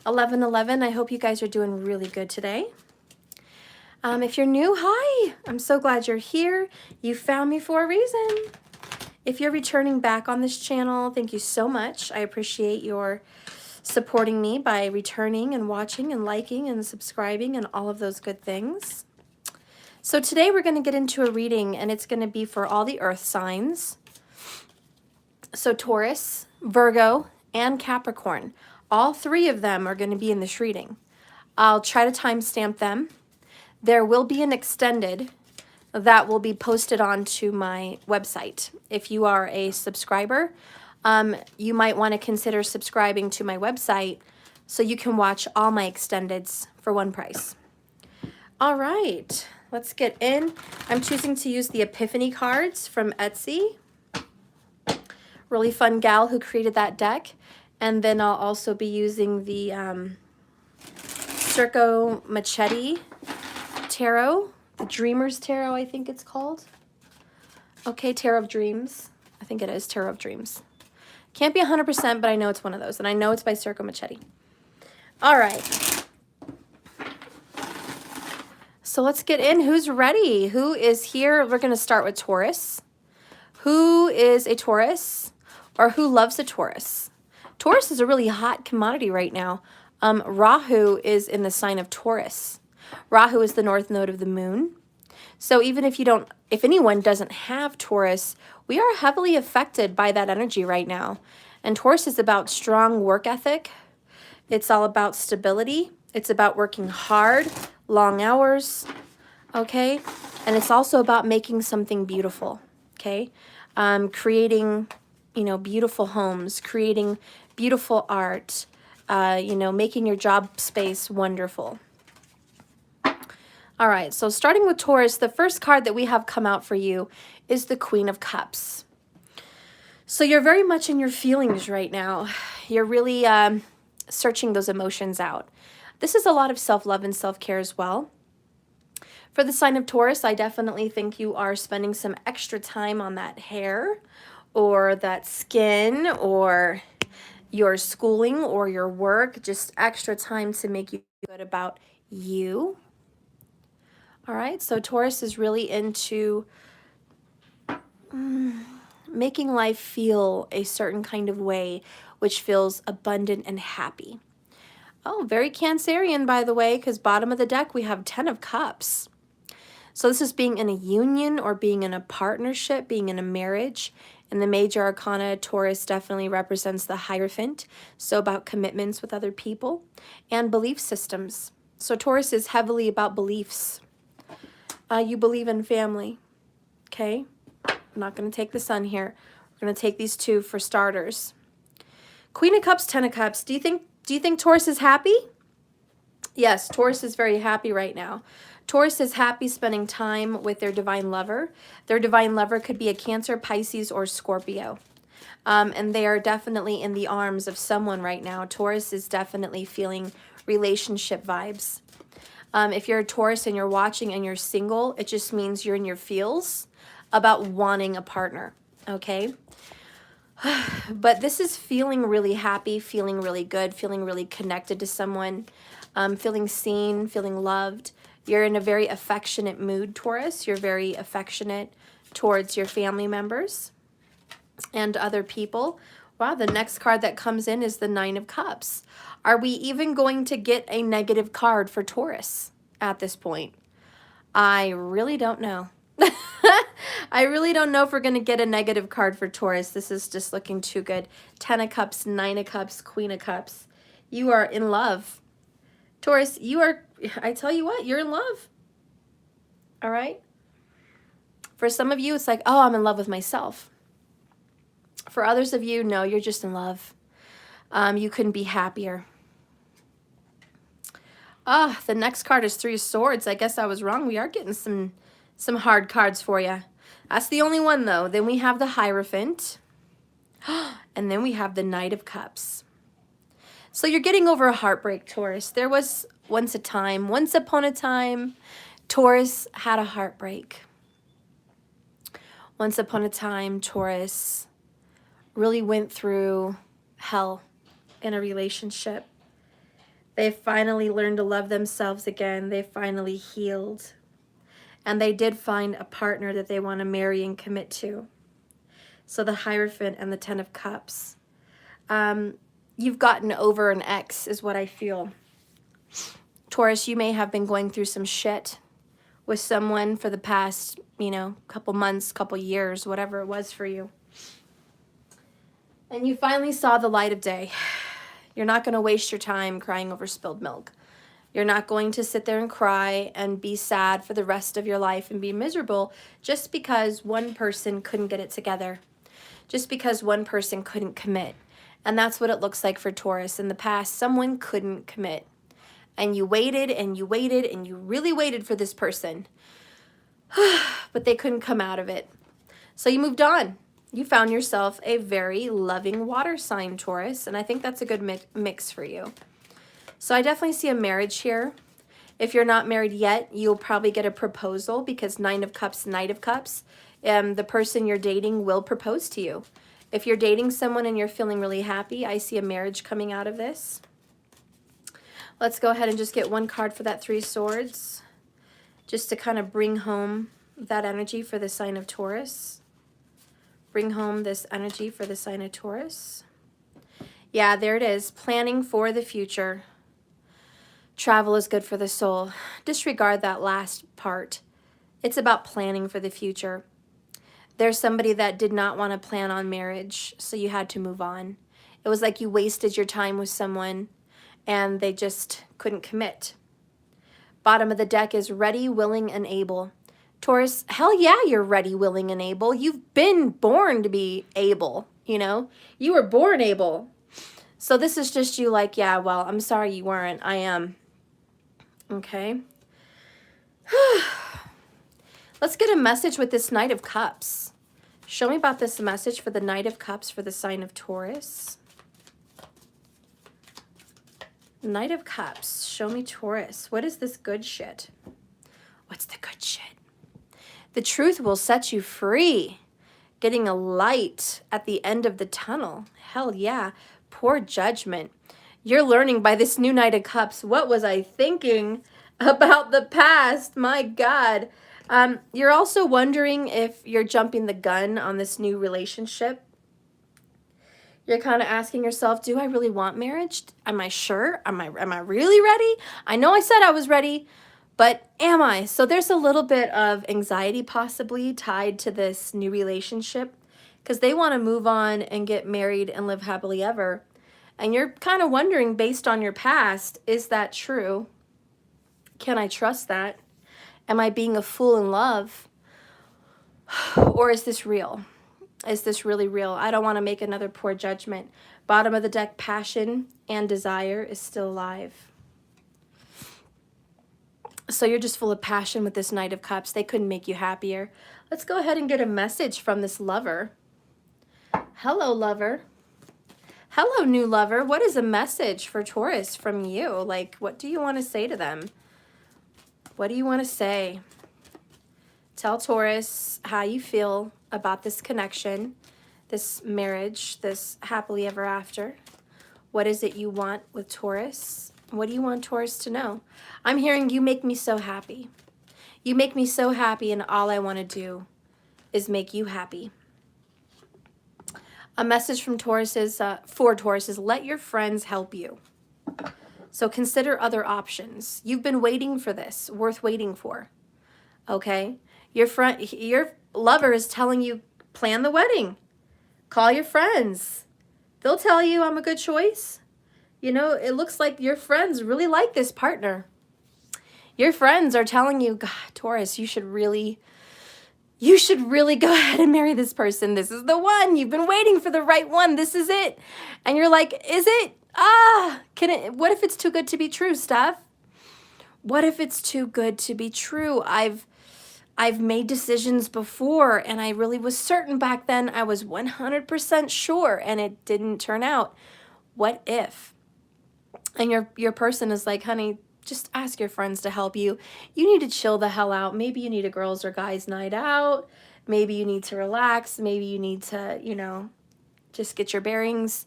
1111. I hope you guys are doing really good today. If you're new, hi. I'm so glad you're here. You found me for a reason. If you're returning back on this channel, thank you so much. I appreciate your supporting me by returning and watching and liking and subscribing and all of those good things. So today we're going to get into a reading, and it's going to be for all the earth signs. So Taurus, Virgo, and Capricorn. All three of them are going to be in this reading. I'll try to timestamp them. There will be an extended that will be posted onto my website. If you are a subscriber, you might want to consider subscribing to my website so you can watch all my extendeds for one price. All right, let's get in. I'm choosing to use the Epiphany cards from Etsy. Really fun gal who created that deck. And then I'll also be using the Virgo-Machete Tarot, the Dreamer's Tarot, I think it's called. Okay, Tarot of Dreams. I think it is Tarot of Dreams. Can't be 100%, but I know it's one of those. And I know it's by Virgo-Machete. All right. So let's get in. Who's ready? Who is here? We're going to start with Taurus. Who is a Taurus or who loves a Taurus? Taurus is a really hot commodity right now. Rahu is in the sign of Taurus. Rahu is the north node of the moon. So even if anyone doesn't have Taurus, we are heavily affected by that energy right now. And Taurus is about strong work ethic. It's all about stability. It's about working hard, long hours, okay? And it's also about making something beautiful, okay? Creating, beautiful homes, creating beautiful art, making your job space wonderful. All right, so starting with Taurus, the first card that we have come out for you is the Queen of Cups. So you're very much in your feelings right now. You're really searching those emotions out. This is a lot of self-love and self-care as well. For the sign of Taurus, I definitely think you are spending some extra time on that hair or that skin or your schooling or your work, just extra time to make you feel good about you. All right, so Taurus is really into making life feel a certain kind of way, which feels abundant and happy. Oh, very Cancerian, by the way, because bottom of the deck, we have 10 of Cups. So this is being in a union or being in a partnership, being in a marriage. In the major arcana, Taurus definitely represents the Hierophant, so about commitments with other people and belief systems. So Taurus is heavily about beliefs. You believe in family, okay? I'm not going to take the Sun here. We're going to take these two for starters. Queen of Cups, 10 of Cups. Do you think Taurus is happy? Yes, Taurus is very happy right now. Taurus is happy spending time with their divine lover. Their divine lover could be a Cancer, Pisces, or Scorpio. And they are definitely in the arms of someone right now. Taurus is definitely feeling relationship vibes. If you're a Taurus and you're watching and you're single, it just means you're in your feels about wanting a partner, okay? But this is feeling really happy, feeling really good, feeling really connected to someone, feeling seen, feeling loved. You're in a very affectionate mood, Taurus. You're very affectionate towards your family members and other people. Wow, the next card that comes in is the Nine of Cups. Are we even going to get a negative card for Taurus at this point? I really don't know. I really don't know if we're going to get a negative card for Taurus. This is just looking too good. 10 of Cups, 9 of Cups, Queen of Cups. You are in love. Taurus, I tell you what, you're in love. All right? For some of you, it's like, oh, I'm in love with myself. For others of you, no, you're just in love. You couldn't be happier. The next card is 3 of Swords. I guess I was wrong. We are getting some hard cards for you. That's the only one, though. Then we have the Hierophant. And then we have the Knight of Cups. So you're getting over a heartbreak, Taurus. There was once upon a time, Taurus had a heartbreak. Once upon a time, Taurus really went through hell in a relationship. They finally learned to love themselves again. They finally healed. And they did find a partner that they want to marry and commit to. So the Hierophant and the Ten of Cups. You've gotten over an ex is what I feel. Taurus, you may have been going through some shit with someone for the past, you know, couple months, couple years, whatever it was for you. And you finally saw the light of day. You're not going to waste your time crying over spilled milk. You're not going to sit there and cry and be sad for the rest of your life and be miserable just because one person couldn't get it together. Just because one person couldn't commit. And that's what it looks like for Taurus. In the past, someone couldn't commit. And you waited and you waited and you really waited for this person. But they couldn't come out of it. So you moved on. You found yourself a very loving water sign, Taurus, and I think that's a good mix for you. So I definitely see a marriage here. If you're not married yet, you'll probably get a proposal because Nine of Cups, Knight of Cups, the person you're dating will propose to you. If you're dating someone and you're feeling really happy, I see a marriage coming out of this. Let's go ahead and just get one card for that Three Swords, just to kind of bring home that energy for the sign of Taurus. Bring home this energy for the sign of Taurus. Yeah, there it is. Planning for the future. Travel is good for the soul. Disregard that last part. It's about planning for the future. There's somebody that did not want to plan on marriage, so you had to move on. It was like you wasted your time with someone and they just couldn't commit. Bottom of the deck is ready, willing, and able. Taurus, hell yeah, you're ready, willing, and able. You've been born to be able, you know? You were born able. So this is just you like, yeah, well, I'm sorry you weren't. I am. Okay. Let's get a message with this Knight of Cups. Show me about this message for the Knight of Cups for the sign of Taurus. Knight of Cups. Show me Taurus. What is this good shit? What's the good shit? The truth will set you free. Getting a light at the end of the tunnel. Hell yeah. Poor judgment. You're learning by this new Knight of Cups. What was I thinking about the past? My God. You're also wondering if you're jumping the gun on this new relationship. You're kind of asking yourself, do I really want marriage? Am I sure? Am I really ready? I know I said I was ready. But am I? So there's a little bit of anxiety possibly tied to this new relationship because they want to move on and get married and live happily ever. And you're kind of wondering, based on your past, is that true? Can I trust that? Am I being a fool in love? Or is this real? Is this really real? I don't want to make another poor judgment. Bottom of the deck, passion and desire is still alive. So you're just full of passion with this Knight of Cups. They couldn't make you happier. Let's go ahead and get a message from this lover. Hello, lover. Hello, new lover. What is a message for Taurus from you? Like, what do you want to say to them? What do you want to say? Tell Taurus how you feel about this connection, this marriage, this happily ever after. What is it you want with Taurus? What do you want Taurus to know? I'm hearing you make me so happy. You make me so happy, and all I want to do is make you happy. A message from Taurus is, for Taurus is, let your friends help you. So consider other options. You've been waiting for this, worth waiting for. Okay? Your lover is telling you, plan the wedding. Call your friends. They'll tell you I'm a good choice. You know, it looks like your friends really like this partner. Your friends are telling you, God, Taurus, you should really go ahead and marry this person. This is the one. You've been waiting for the right one. This is it. And you're like, is it? What if it's too good to be true, Steph? What if it's too good to be true? I've made decisions before, and I really was certain back then. I was 100% sure, and it didn't turn out. What if? And your person is like, honey, just ask your friends to help you. You need to chill the hell out. Maybe you need a girls or guys night out. Maybe you need to relax. Maybe you need to, you know, just get your bearings.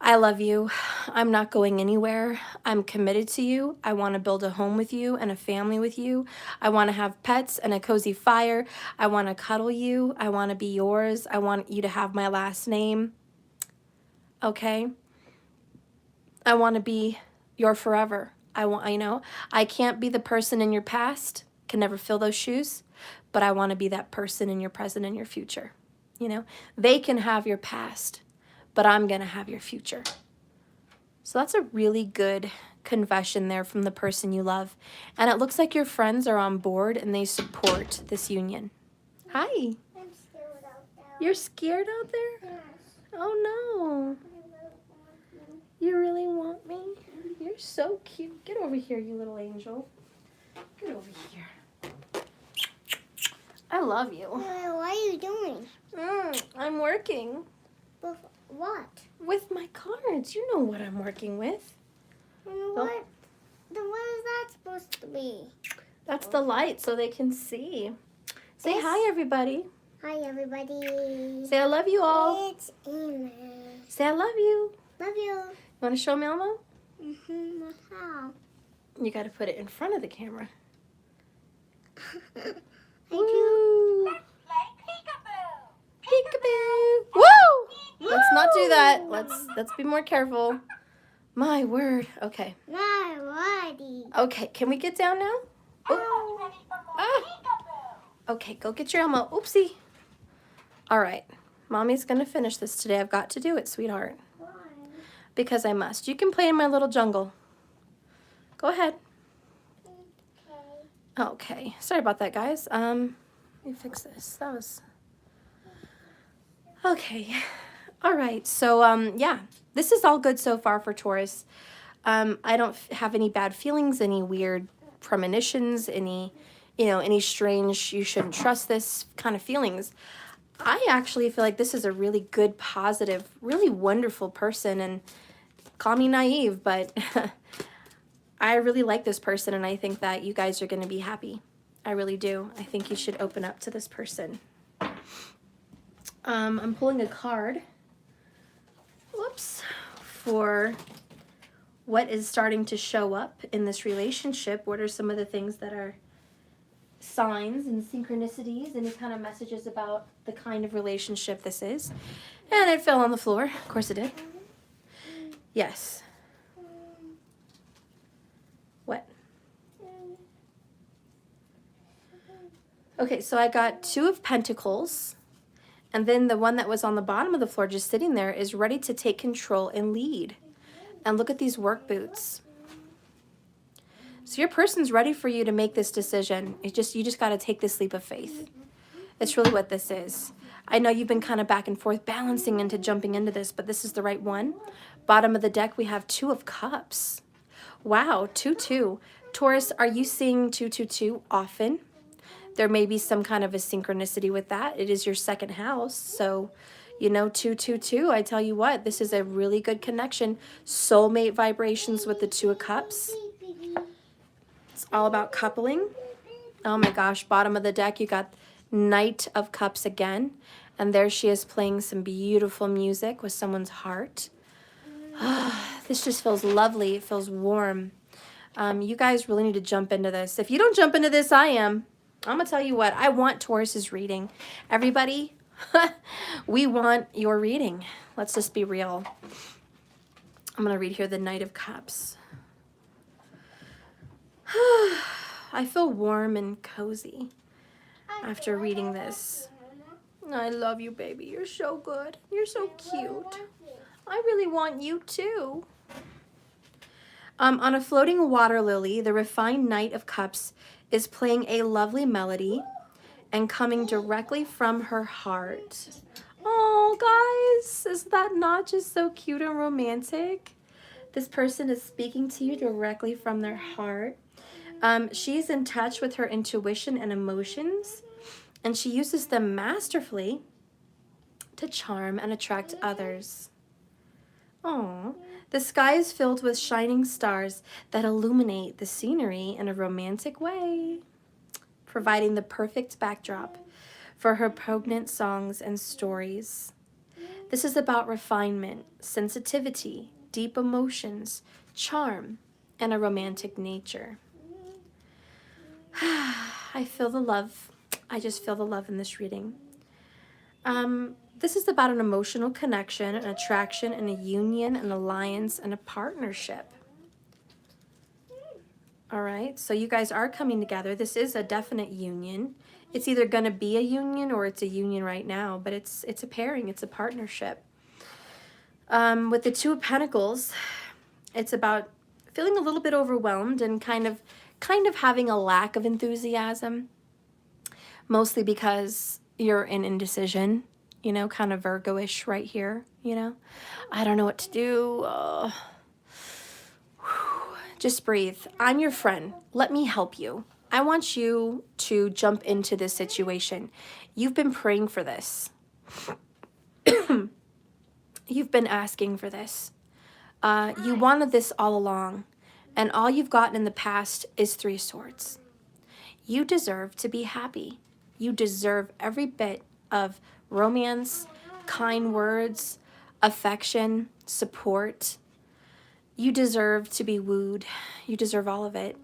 I love you. I'm not going anywhere. I'm committed to you. I want to build a home with you and a family with you. I want to have pets and a cozy fire. I want to cuddle you. I want to be yours. I want you to have my last name. Okay? I want to be your forever. I can't be the person in your past, can never fill those shoes, but I want to be that person in your present and your future. They can have your past, but I'm going to have your future. So that's a really good confession there from the person you love. And it looks like your friends are on board and they support this union. Hi. I'm scared out there. You're scared out there? Yes. Oh, no. You really want me? You're so cute. Get over here, you little angel. Get over here. I love you. What are you doing? I'm working. With what? With my cards. You know what I'm working with. And what? Then what is that supposed to be? That's the light so they can see. Say hi, everybody. Hi, everybody. Say I love you all. It's Anna. Say I love you. Love you. You want to show me, Elmo? How? You got to put it in front of the camera. I Woo! Let's play peekaboo. Peekaboo! Woo! Let's not do that. Let's be more careful. My word. Okay. Alrighty. Okay, can we get down now? Oh. Ready for more peekaboo. Okay, go get your Elmo. Oopsie. All right. Mommy's going to finish this today. I've got to do it, sweetheart. Why? Because I must. You can play in my little jungle. Go ahead. Okay. Okay. Sorry about that, guys. Let me fix this. That was... Okay. All right. So, yeah. This is all good so far for Taurus. I don't have any bad feelings, any weird premonitions, any strange, you shouldn't trust this kind of feelings. I actually feel like this is a really good, positive, really wonderful person, and call me naive, but I really like this person, and I think that you guys are going to be happy. I really do. I think you should open up to this person. I'm pulling a card, whoops, for what is starting to show up in this relationship. What are some of the things that are signs and synchronicities, any kind of messages about the kind of relationship this is? And it fell on the floor. Of course it did. Yes. What? Okay, so I got 2 of Pentacles, and then the one that was on the bottom of the floor just sitting there is ready to take control and lead. And look at these work boots. So your person's ready for you to make this decision. You just got to take this leap of faith. That's really what this is. I know you've been kind of back and forth balancing into jumping into this, but this is the right one. Bottom of the deck, we have 2 of Cups. Wow, 2-2. Taurus, are you seeing 2-2-2 often? There may be some kind of a synchronicity with that. It is your second house, so 2-2-2, I tell you what, this is a really good connection. Soulmate vibrations with the 2 of Cups. It's all about coupling. Oh my gosh, bottom of the deck, you got Knight of Cups again. And there she is playing some beautiful music with someone's heart. This just feels lovely. It feels warm. You guys really need to jump into this. If you don't jump into this, I am. I'm going to tell you what, I want Taurus's reading. Everybody, we want your reading. Let's just be real. I'm going to read here the Knight of Cups. I feel warm and cozy after reading this. I love you, baby. You're so good. You're so cute. I really want you too. On a floating water lily, the refined Knight of Cups is playing a lovely melody and coming directly from her heart. Oh, guys, is that not just so cute and romantic? This person is speaking to you directly from their heart. She's in touch with her intuition and emotions, and she uses them masterfully to charm and attract others. Aww. The sky is filled with shining stars that illuminate the scenery in a romantic way, providing the perfect backdrop for her poignant songs and stories. This is about refinement, sensitivity, deep emotions, charm, and a romantic nature. I feel the love. I just feel the love in this reading. This is about an emotional connection, an attraction, and a union, an alliance, and a partnership. All right, so you guys are coming together. This is a definite union. It's either going to be a union or it's a union right now, but it's a pairing, it's a partnership. With the Two of Pentacles, it's about feeling a little bit overwhelmed and kind of having a lack of enthusiasm, mostly because you're in indecision, you know, kind of Virgo-ish right here, you know. I don't know what to do. Just breathe. I'm your friend. Let me help you. I want you to jump into this situation. You've been praying for this. You've been asking for this. You wanted this all along, and all you've gotten in the past is 3 swords. You deserve to be happy. You deserve every bit of romance, kind words, affection, support. You deserve to be wooed. You deserve all of it.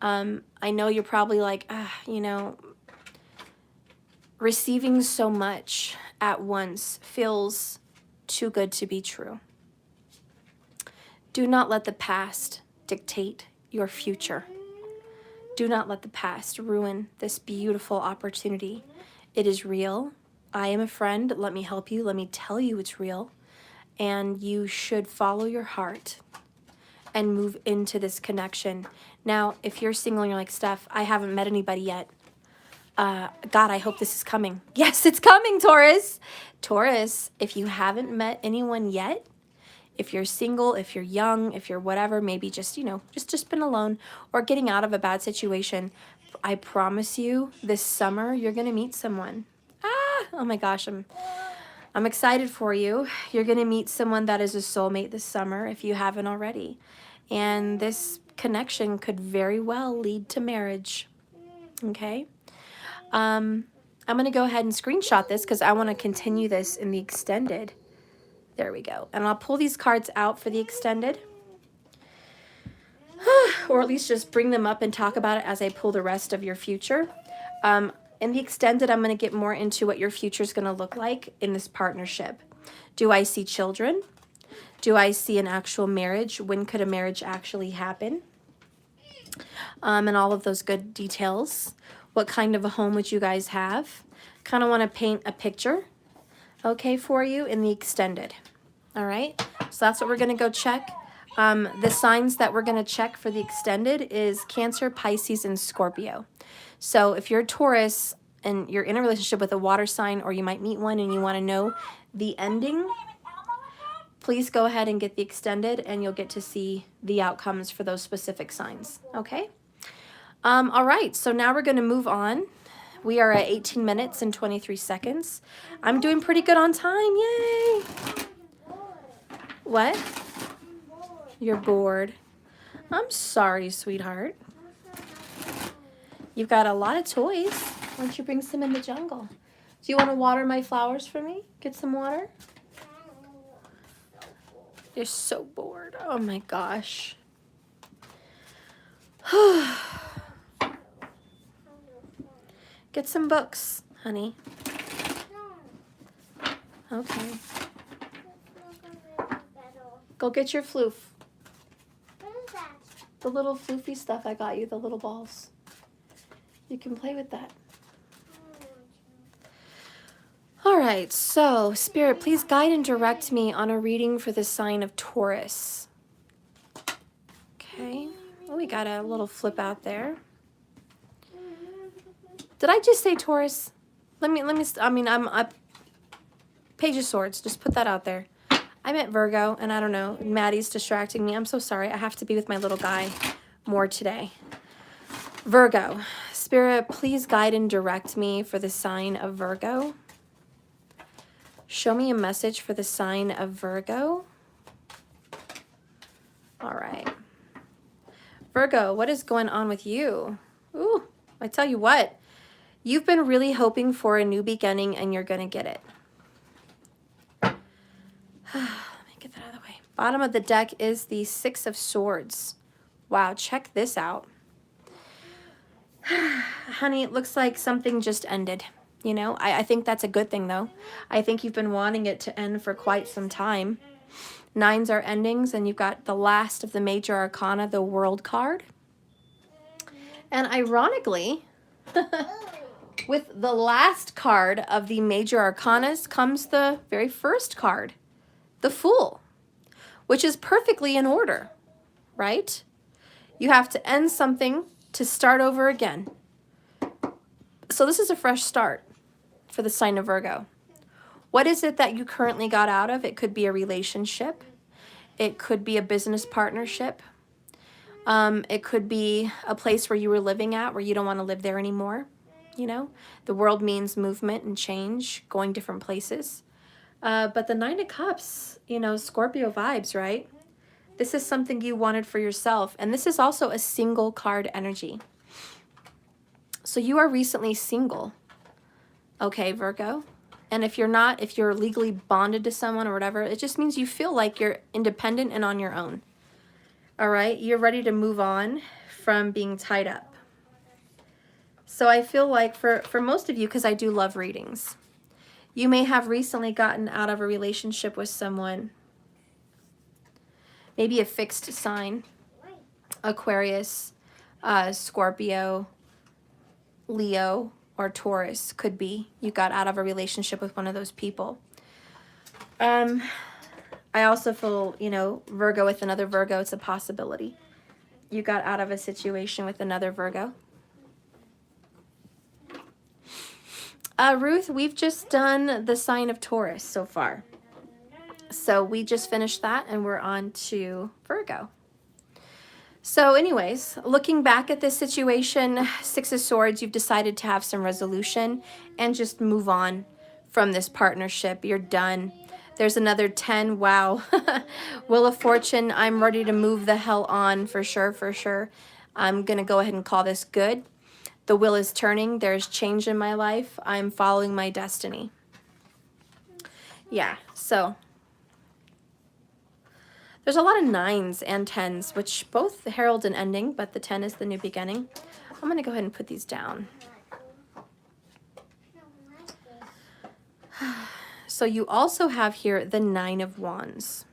I know you're probably like, you know, receiving so much at once feels too good to be true. Do not let the past dictate your future. Do not let the past ruin this beautiful opportunity. It is real. I am a friend. Let me help you. Let me tell you it's real. And you should follow your heart and move into this connection. Now, if you're single and you're like, Steph, I haven't met anybody yet. God, I hope this is coming. Yes, it's coming, Taurus. Taurus, if you haven't met anyone yet, if you're single, if you're young, if you're whatever, maybe just, you know, just been alone or getting out of a bad situation, I promise you this summer you're going to meet someone. Oh my gosh, I'm excited for you. You're going to meet someone that is a soulmate this summer if you haven't already. And this connection could very well lead to marriage. Okay? I'm going to go ahead and screenshot this because I want to continue this in the extended. There we go. And I'll pull these cards out for the extended. Or at least just bring them up and talk about it as I pull the rest of your future. In the extended, I'm going to get more into what your future is going to look like in this partnership. Do I see children? Do I see an actual marriage? When could a marriage actually happen? And all of those good details. What kind of a home would you guys have? Kind of want to paint a picture, okay, for you in the extended. All right, so that's what we're going to go check. The signs that we're going to check for the extended is Cancer, Pisces, and Scorpio. So if you're a Taurus and you're in a relationship with a water sign, or you might meet one and you want to know the ending, please go ahead and get the extended and you'll get to see the outcomes for those specific signs, okay? All right, so now we're going to move on. We are at 18 minutes and 23 seconds. I'm doing pretty good on time, yay! What? You're bored. I'm sorry, sweetheart. You've got a lot of toys. Why don't you bring some in the jungle? Do you want to water my flowers for me? Get some water? You're so bored. Oh my gosh. Get some books, honey. Okay. Go get your floof. What is that? The little floofy stuff I got you, the little balls. You can play with that. All right, so Spirit, please guide and direct me on a reading for the sign of Taurus. Okay. Oh, we got a little flip out there. Did I just say Taurus? I'm Page of Swords. Just put that out there. I meant Virgo, and I don't know. Maddie's distracting me. I'm so sorry. I have to be with my little guy more today. Virgo. Spirit, please guide and direct me for the sign of Virgo. Show me a message for the sign of Virgo. All right. Virgo, what is going on with you? Ooh, I tell you what. You've been really hoping for a new beginning, and you're going to get it. Bottom of the deck is the Six of Swords. Wow, check this out. Honey, it looks like something just ended. You know, I think that's a good thing, though. I think you've been wanting it to end for quite some time. Nines are endings, and you've got the last of the major arcana, the World card. And ironically, with the last card of the major arcanas comes the very first card, the Fool, which is perfectly in order, right? You have to end something to start over again. So this is a fresh start for the sign of Virgo. What is it that you currently got out of? It could be a relationship. It could be a business partnership. It could be a place where you were living at where you don't want to live there anymore. You know, the world means movement and change, going different places. But the Nine of Cups, you know, Scorpio vibes, right? This is something you wanted for yourself. And this is also a single card energy. So you are recently single. Okay, Virgo. And if you're not, if you're legally bonded to someone or whatever, it just means you feel like you're independent and on your own. All right, you're ready to move on from being tied up. So I feel like for most of you, because I do love readings, you may have recently gotten out of a relationship with someone, maybe a fixed sign, Aquarius, Scorpio, Leo, or Taurus could be. You got out of a relationship with one of those people. I also feel, you know, Virgo with another Virgo, it's a possibility. You got out of a situation with another Virgo. Ruth, we've just done the sign of Taurus so far. So we just finished that and we're on to Virgo. So anyways, looking back at this situation, Six of Swords, you've decided to have some resolution and just move on from this partnership. You're done. There's another 10. Wow. Wheel of Fortune, I'm ready to move the hell on for sure, for sure. I'm going to go ahead and call this good. The wheel is turning. There's change in my life. I'm following my destiny. Yeah, so there's a lot of 9s and 10s, which both herald an ending, but the 10 is the new beginning. I'm going to go ahead and put these down. So you also have here the 9 of Wands.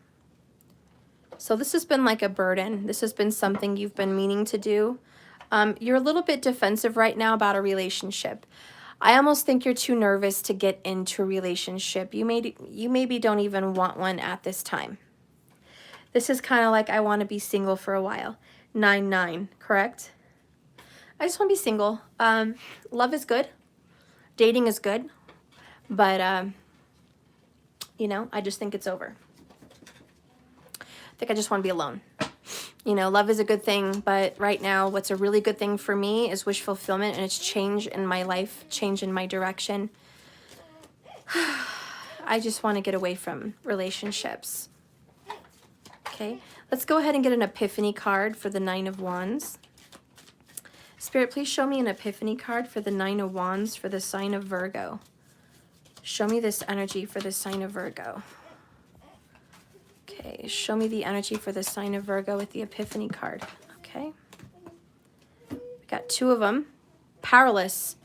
So this has been like a burden. This has been something you've been meaning to do. You're a little bit defensive right now about a relationship. I almost think you're too nervous to get into a relationship. You maybe don't even want one at this time. This is kind of like, I want to be single for a while. 9-9, correct? I just want to be single. Love is good. Dating is good. But, you know, I just think it's over. I think I just want to be alone. You know, love is a good thing, but right now what's a really good thing for me is wish fulfillment, and it's change in my life, change in my direction. I just want to get away from relationships. Okay, let's go ahead and get an epiphany card for the 9 of Wands. Spirit, please show me an epiphany card for the 9 of Wands for the sign of Virgo. Show me this energy for the sign of Virgo. Okay, show me the energy for the sign of Virgo with the epiphany card. Okay. We got 2 of them. Powerless.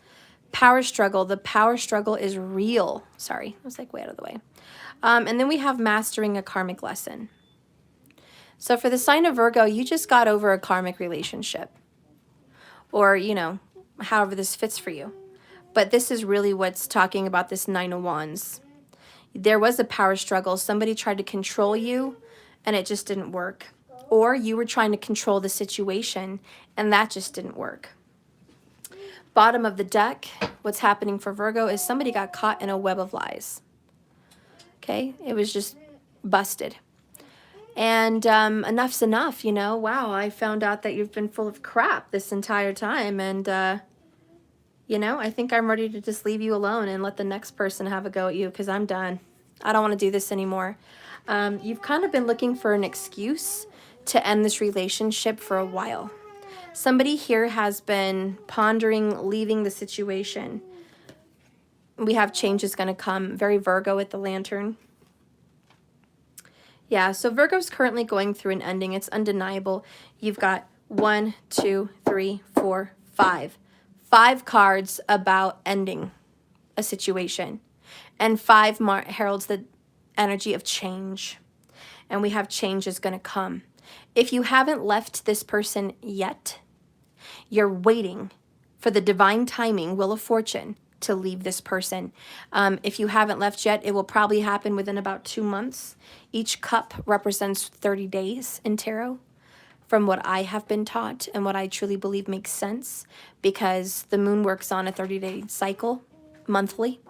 Power struggle. The power struggle is real. Sorry, I was like way out of the way. And then we have mastering a karmic lesson. So for the sign of Virgo, you just got over a karmic relationship. Or, you know, however this fits for you. But this is really what's talking about this 9 of Wands. There was a power struggle. Somebody tried to control you and it just didn't work. Or you were trying to control the situation and that just didn't work. Bottom of the deck, what's happening for Virgo is somebody got caught in a web of lies. Okay, it was just busted. And enough's enough, you know. Wow, I found out that you've been full of crap this entire time. And, you know, I think I'm ready to just leave you alone and let the next person have a go at you because I'm done. I don't want to do this anymore. You've kind of been looking for an excuse to end this relationship for a while. Somebody here has been pondering leaving the situation. We have changes going to come. Very Virgo with the lantern. Yeah, so Virgo's currently going through an ending. It's undeniable. You've got 1, 2, 3, 4, 5. 5 cards about ending a situation. And 5 heralds the energy of change. And we have change is going to come. If you haven't left this person yet, you're waiting for the divine timing, wheel of fortune, to leave this person. If you haven't left yet, it will probably happen within about 2 months. Each cup represents 30 days in tarot, from what I have been taught and what I truly believe makes sense, because the moon works on a 30-day cycle monthly.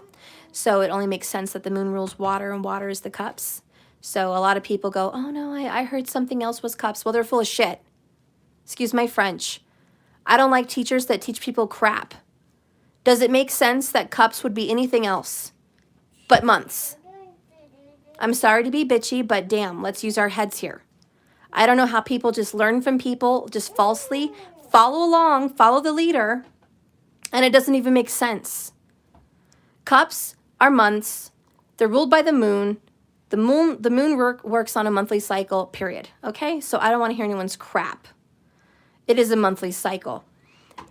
So it only makes sense that the moon rules water and water is the cups. So a lot of people go, oh no, I heard something else was cups. Well, they're full of shit. Excuse my French. I don't like teachers that teach people crap. Does it make sense that cups would be anything else but months? I'm sorry to be bitchy, but damn, let's use our heads here. I don't know how people just learn from people, just falsely follow along, follow the leader, and it doesn't even make sense. Cups are months. They're ruled by the moon. The moon works on a monthly cycle, period. Okay? So I don't want to hear anyone's crap. It is a monthly cycle.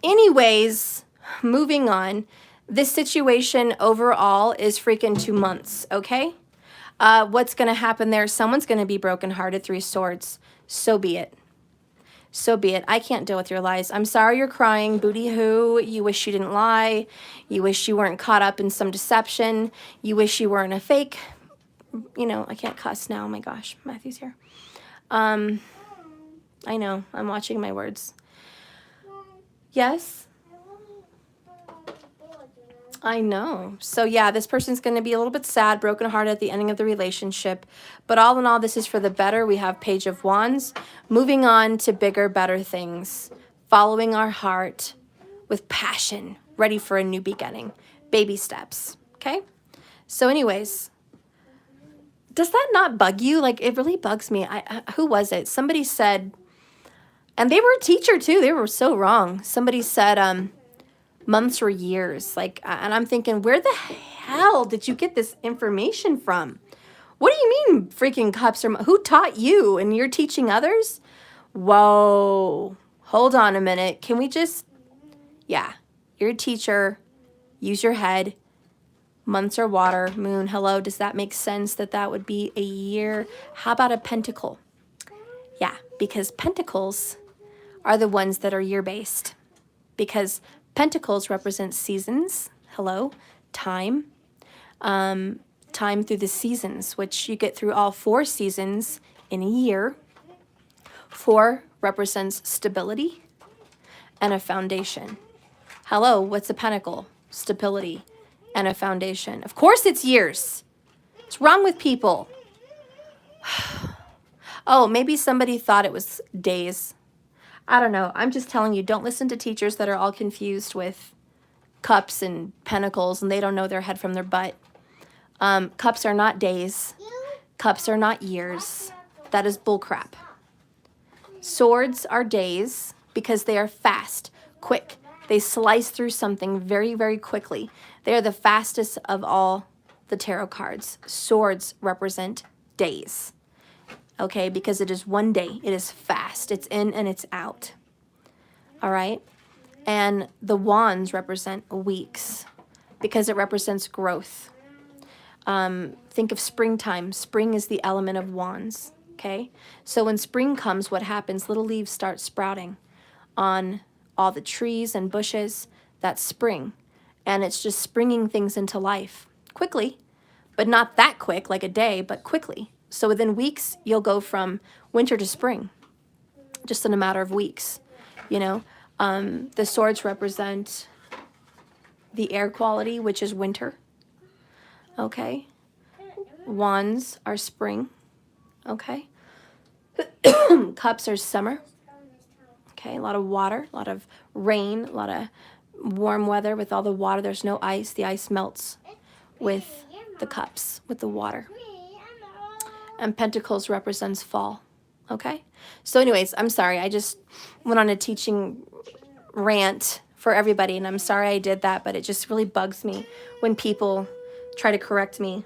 Anyways, moving on. This situation overall is freaking 2 months, okay? What's going to happen there? Someone's going to be brokenhearted, 3 swords. So be it. So be it. I can't deal with your lies. I'm sorry you're crying. Booty hoo. You wish you didn't lie. You wish you weren't caught up in some deception. You wish you weren't a fake. You know, I can't cuss now. Oh my gosh. Matthew's here. I know. I'm watching my words. Yes? I know. So yeah, this person's going to be a little bit sad, brokenhearted at the ending of the relationship. But all in all, this is for the better. We have Page of Wands. Moving on to bigger, better things. Following our heart with passion. Ready for a new beginning. Baby steps. Okay? So anyways, does that not bug you? Like, it really bugs me. Who was it? Somebody said, and they were a teacher too. They were so wrong. Somebody said, months or years. Like, and I'm thinking, where the hell did you get this information from? What do you mean freaking cups are, who taught you and you're teaching others? Whoa, hold on a minute. Can we just, yeah, you're a teacher, use your head. Months are water, moon, hello. Does that make sense that that would be a year? How about a pentacle? Yeah, because pentacles are the ones that are year-based, because pentacles represent seasons, hello, time, time through the seasons, which you get through all 4 seasons in a year. 4 represents stability and a foundation. Hello, what's a pentacle? Stability and a foundation. Of course it's years. What's wrong with people? Oh, maybe somebody thought it was days. I don't know. I'm just telling you, don't listen to teachers that are all confused with cups and pentacles and they don't know their head from their butt. Cups are not days. Cups are not years. That is bullcrap. Swords are days because they are fast, quick. They slice through something very, very quickly. They are the fastest of all the tarot cards. Swords represent days. Okay, because it is one day. It is fast. It's in and it's out. All right? And the wands represent weeks because it represents growth. Think of springtime. Spring is the element of wands. Okay? So when spring comes, what happens? Little leaves start sprouting on all the trees and bushes. That's spring. And it's just springing things into life quickly, but not that quick, like a day, but quickly. So within weeks, you'll go from winter to spring, just in a matter of weeks, you know. The swords represent the air quality, which is winter, okay. Wands are spring, okay. Cups are summer, okay. A lot of water, a lot of rain, a lot of warm weather with all the water. There's no ice. The ice melts with the cups, with the water. And pentacles represents fall, okay? So anyways, I'm sorry. I just went on a teaching rant for everybody, and I'm sorry I did that, but it just really bugs me when people try to correct me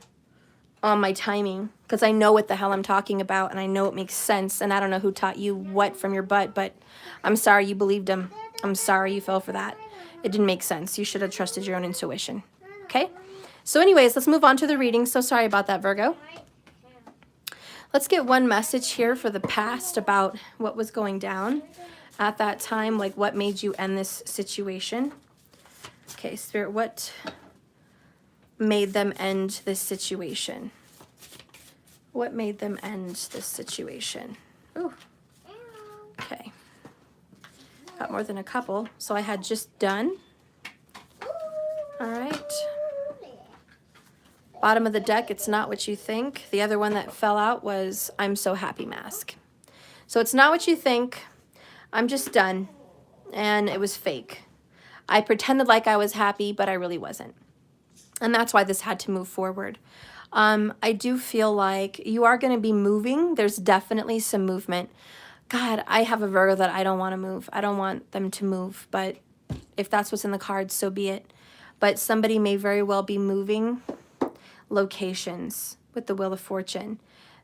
on my timing, because I know what the hell I'm talking about, and I know it makes sense, and I don't know who taught you what from your butt, but I'm sorry you believed him. I'm sorry you fell for that. It didn't make sense. You should have trusted your own intuition. Okay? So anyways, let's move on to the reading. So sorry about that, Virgo. Let's get one message here for the past about what was going down at that time, like what made you end this situation. Okay, Spirit, what made them end this situation? What made them end this situation? Ooh. Okay. Got more than a couple. So I had just done. All right. Bottom of the deck, it's not what you think. The other one that fell out was I'm so happy mask. So it's not what you think. I'm just done. And it was fake. I pretended like I was happy, but I really wasn't. And that's why this had to move forward. I do feel like you are going to be moving. There's definitely some movement. God, I have a Virgo that I don't want to move. I don't want them to move. But if that's what's in the cards, so be it. But somebody may very well be moving locations with the Wheel of Fortune.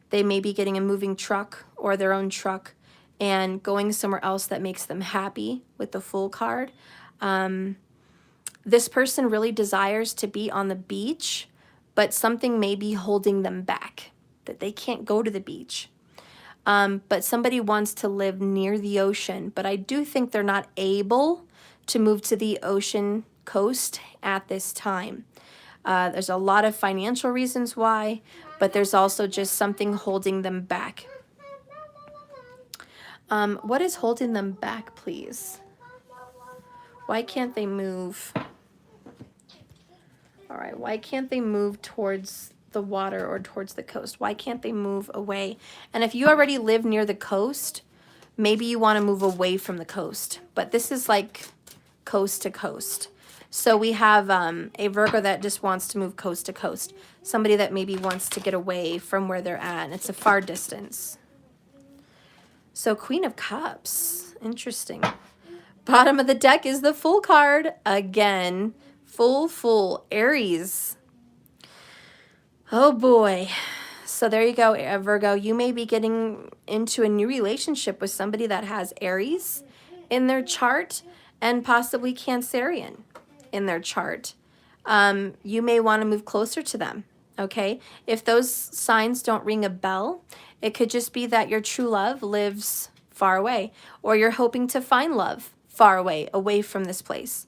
They may be getting a moving truck or their own truck and going somewhere else that makes them happy with the Fool card. This person really desires to be on the beach, but something may be holding them back, that they can't go to the beach. But somebody wants to live near the ocean, but I do think they're not able to move to the ocean coast at this time. There's a lot of financial reasons why, but there's also just something holding them back. What is holding them back, please? Why can't they move? All right, why can't they move towards the water or towards the coast? Why can't they move away? And if you already live near the coast, maybe you want to move away from the coast. But this is like coast to coast. So we have a Virgo that just wants to move coast to coast. Somebody that maybe wants to get away from where they're at. And it's a far distance. So Queen of Cups. Interesting. Bottom of the deck is the Fool card. Again. Full. Aries. Oh boy. So there you go, Virgo. You may be getting into a new relationship with somebody that has Aries in their chart and possibly Cancerian in their chart. You may want to move closer to them, okay? If those signs don't ring a bell, it could just be that your true love lives far away, or you're hoping to find love far away from this place.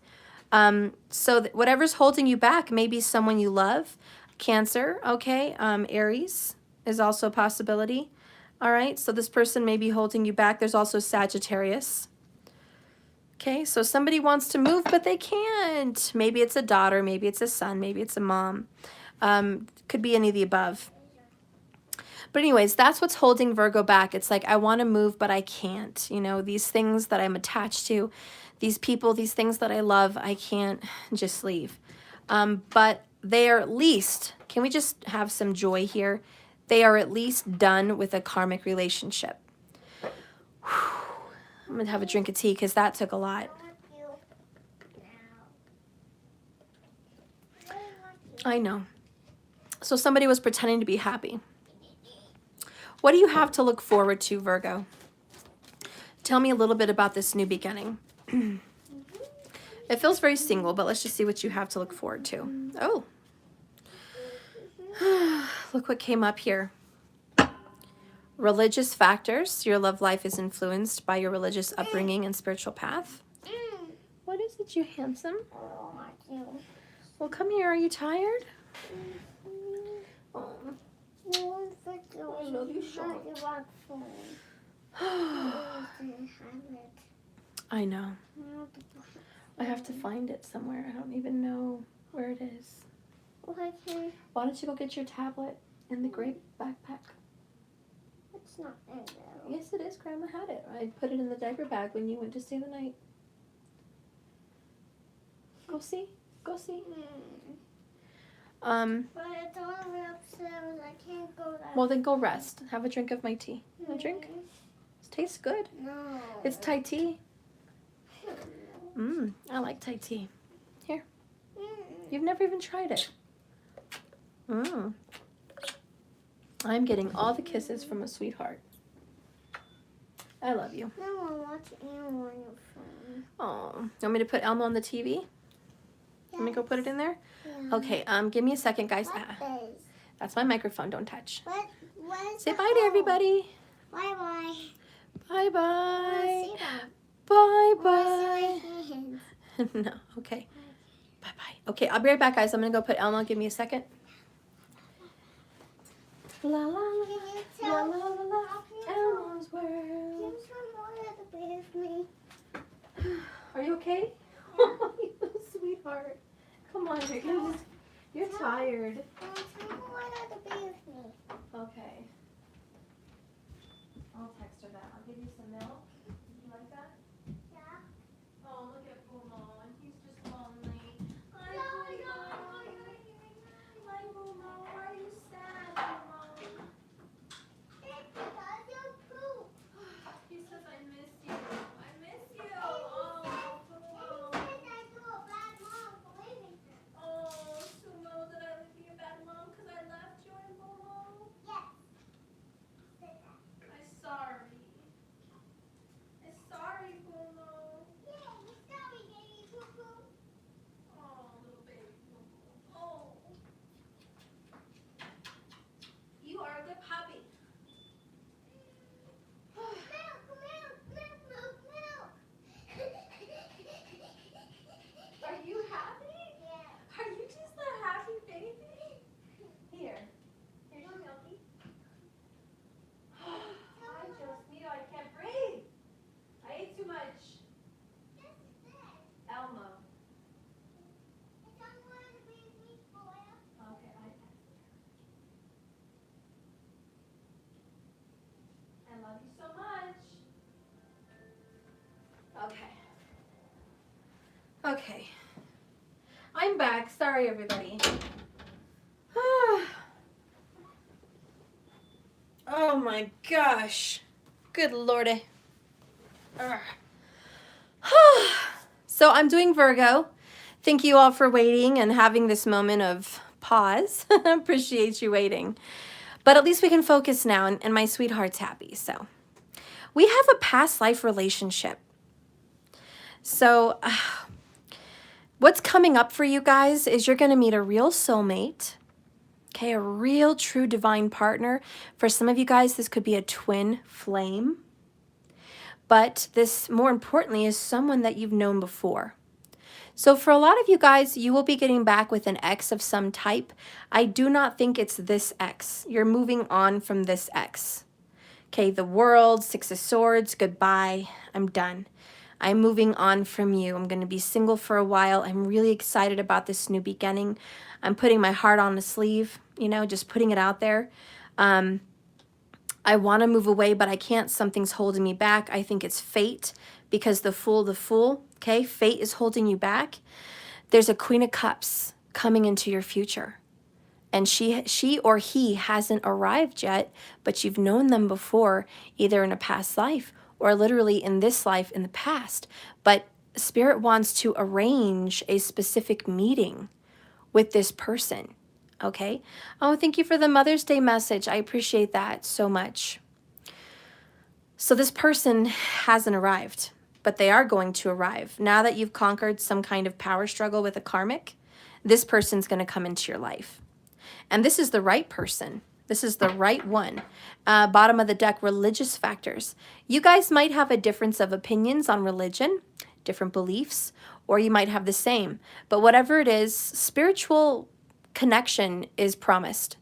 So whatever's holding you back may be someone you love. Cancer, okay? Aries is also a possibility. All right, so this person may be holding you back. There's also Sagittarius. Okay, so somebody wants to move, but they can't. Maybe it's a daughter, maybe it's a son, maybe it's a mom. Could be any of the above. But anyways, that's what's holding Virgo back. It's like, I want to move, but I can't. You know, these things that I'm attached to, these people, these things that I love, I can't just leave. But they are at least, can we just have some joy here? They are at least done with a karmic relationship. Whew. I'm going to have a drink of tea because that took a lot. I know. So somebody was pretending to be happy. What do you have to look forward to, Virgo? Tell me a little bit about this new beginning. It feels very single, but let's just see what you have to look forward to. Oh. Look what came up here. Religious factors. Your love life is influenced by your religious upbringing and spiritual path. What is it, you handsome? Well, come here. Are you tired? Oh. I love you so much. I know. I have to find it somewhere. I don't even know where it is. Okay. Why don't you go get your tablet in the gray backpack? It's not in there. Yes, it is. Grandma had it. I put it in the diaper bag when you went to stay the night. Go see. Go see. But it's all the way upstairs. I can't go there. Well, then go rest. Have a drink of my tea. You want a drink? It tastes good. No. It's Thai tea. I like Thai tea. Here. You've never even tried it. I'm getting all the kisses from a sweetheart. I love you. No, I watch Elmo on your phone. Oh, you want me to put Elmo on the TV? Yes. Let me go put it in there? Yeah. Okay, give me a second, guys. What is? That's my microphone, don't touch. What is Say the bye to hole? everybody. Bye-bye. Bye-bye. See them. Bye-bye. See my hands. No, okay. Bye-bye. Okay, I'll be right back, guys. I'm going to go put Elmo. Give me a second. La la la Can you la tell? la la la. Elmo's world. Can someone have to be with me? Are you okay? You little sweetheart. Come on, you're tired. Can someone have to be with me? Okay. I'll text her that. I'll give you some milk. You like that? Yeah. Oh, look at Bumo, and he's just lonely. Hi, No, Bumo. Hi, Bumo. Why are you sad, Bumo? It's because you poop. He says, I miss you. I miss you. Oh, Bumo. I do a bad mom for leaving her. Oh, Sumo, did I be a bad mom because I left you and Bumo? Yes. I'm sorry. I'm sorry, Bumo. Yeah, you're sorry, baby poo-poo. Oh, little baby Bumo. Oh. You are a good puppy. Milk. Are you happy? Yeah. Are you just a happy baby? Here. Here's your milky. I just need, I can't breathe. I ate too much. Elmo. Okay, I texted her. I love you so much. Okay. Okay. I'm back. Sorry, everybody. Oh my gosh. Good lordy. So I'm doing Virgo. Thank you all for waiting and having this moment of pause. Appreciate you waiting. But at least we can focus now, and my sweetheart's happy. So we have a past life relationship. So what's coming up for you guys is you're going to meet a real soulmate. Okay, a real true divine partner. For some of you guys, this could be a twin flame. But this, more importantly, is someone that you've known before. So for a lot of you guys, you will be getting back with an ex of some type. I do not think it's this ex. You're moving on from this ex. Okay, the world, Six of Swords, goodbye. I'm done. I'm moving on from you. I'm going to be single for a while. I'm really excited about this new beginning. I'm putting my heart on the sleeve, you know, just putting it out there. I want to move away, but I can't. Something's holding me back. I think it's fate, because the fool, okay? Fate is holding you back. There's a Queen of Cups coming into your future. And she or he hasn't arrived yet, but you've known them before, either in a past life or literally in this life in the past. But Spirit wants to arrange a specific meeting with this person. Okay. Oh, thank you for the Mother's Day message. I appreciate that so much. So this person hasn't arrived, but they are going to arrive. Now that you've conquered some kind of power struggle with a karmic, this person's going to come into your life. And this is the right person. This is the right one. Bottom of the deck, religious factors. You guys might have a difference of opinions on religion, different beliefs, or you might have the same. But whatever it is, spiritual connection is promised.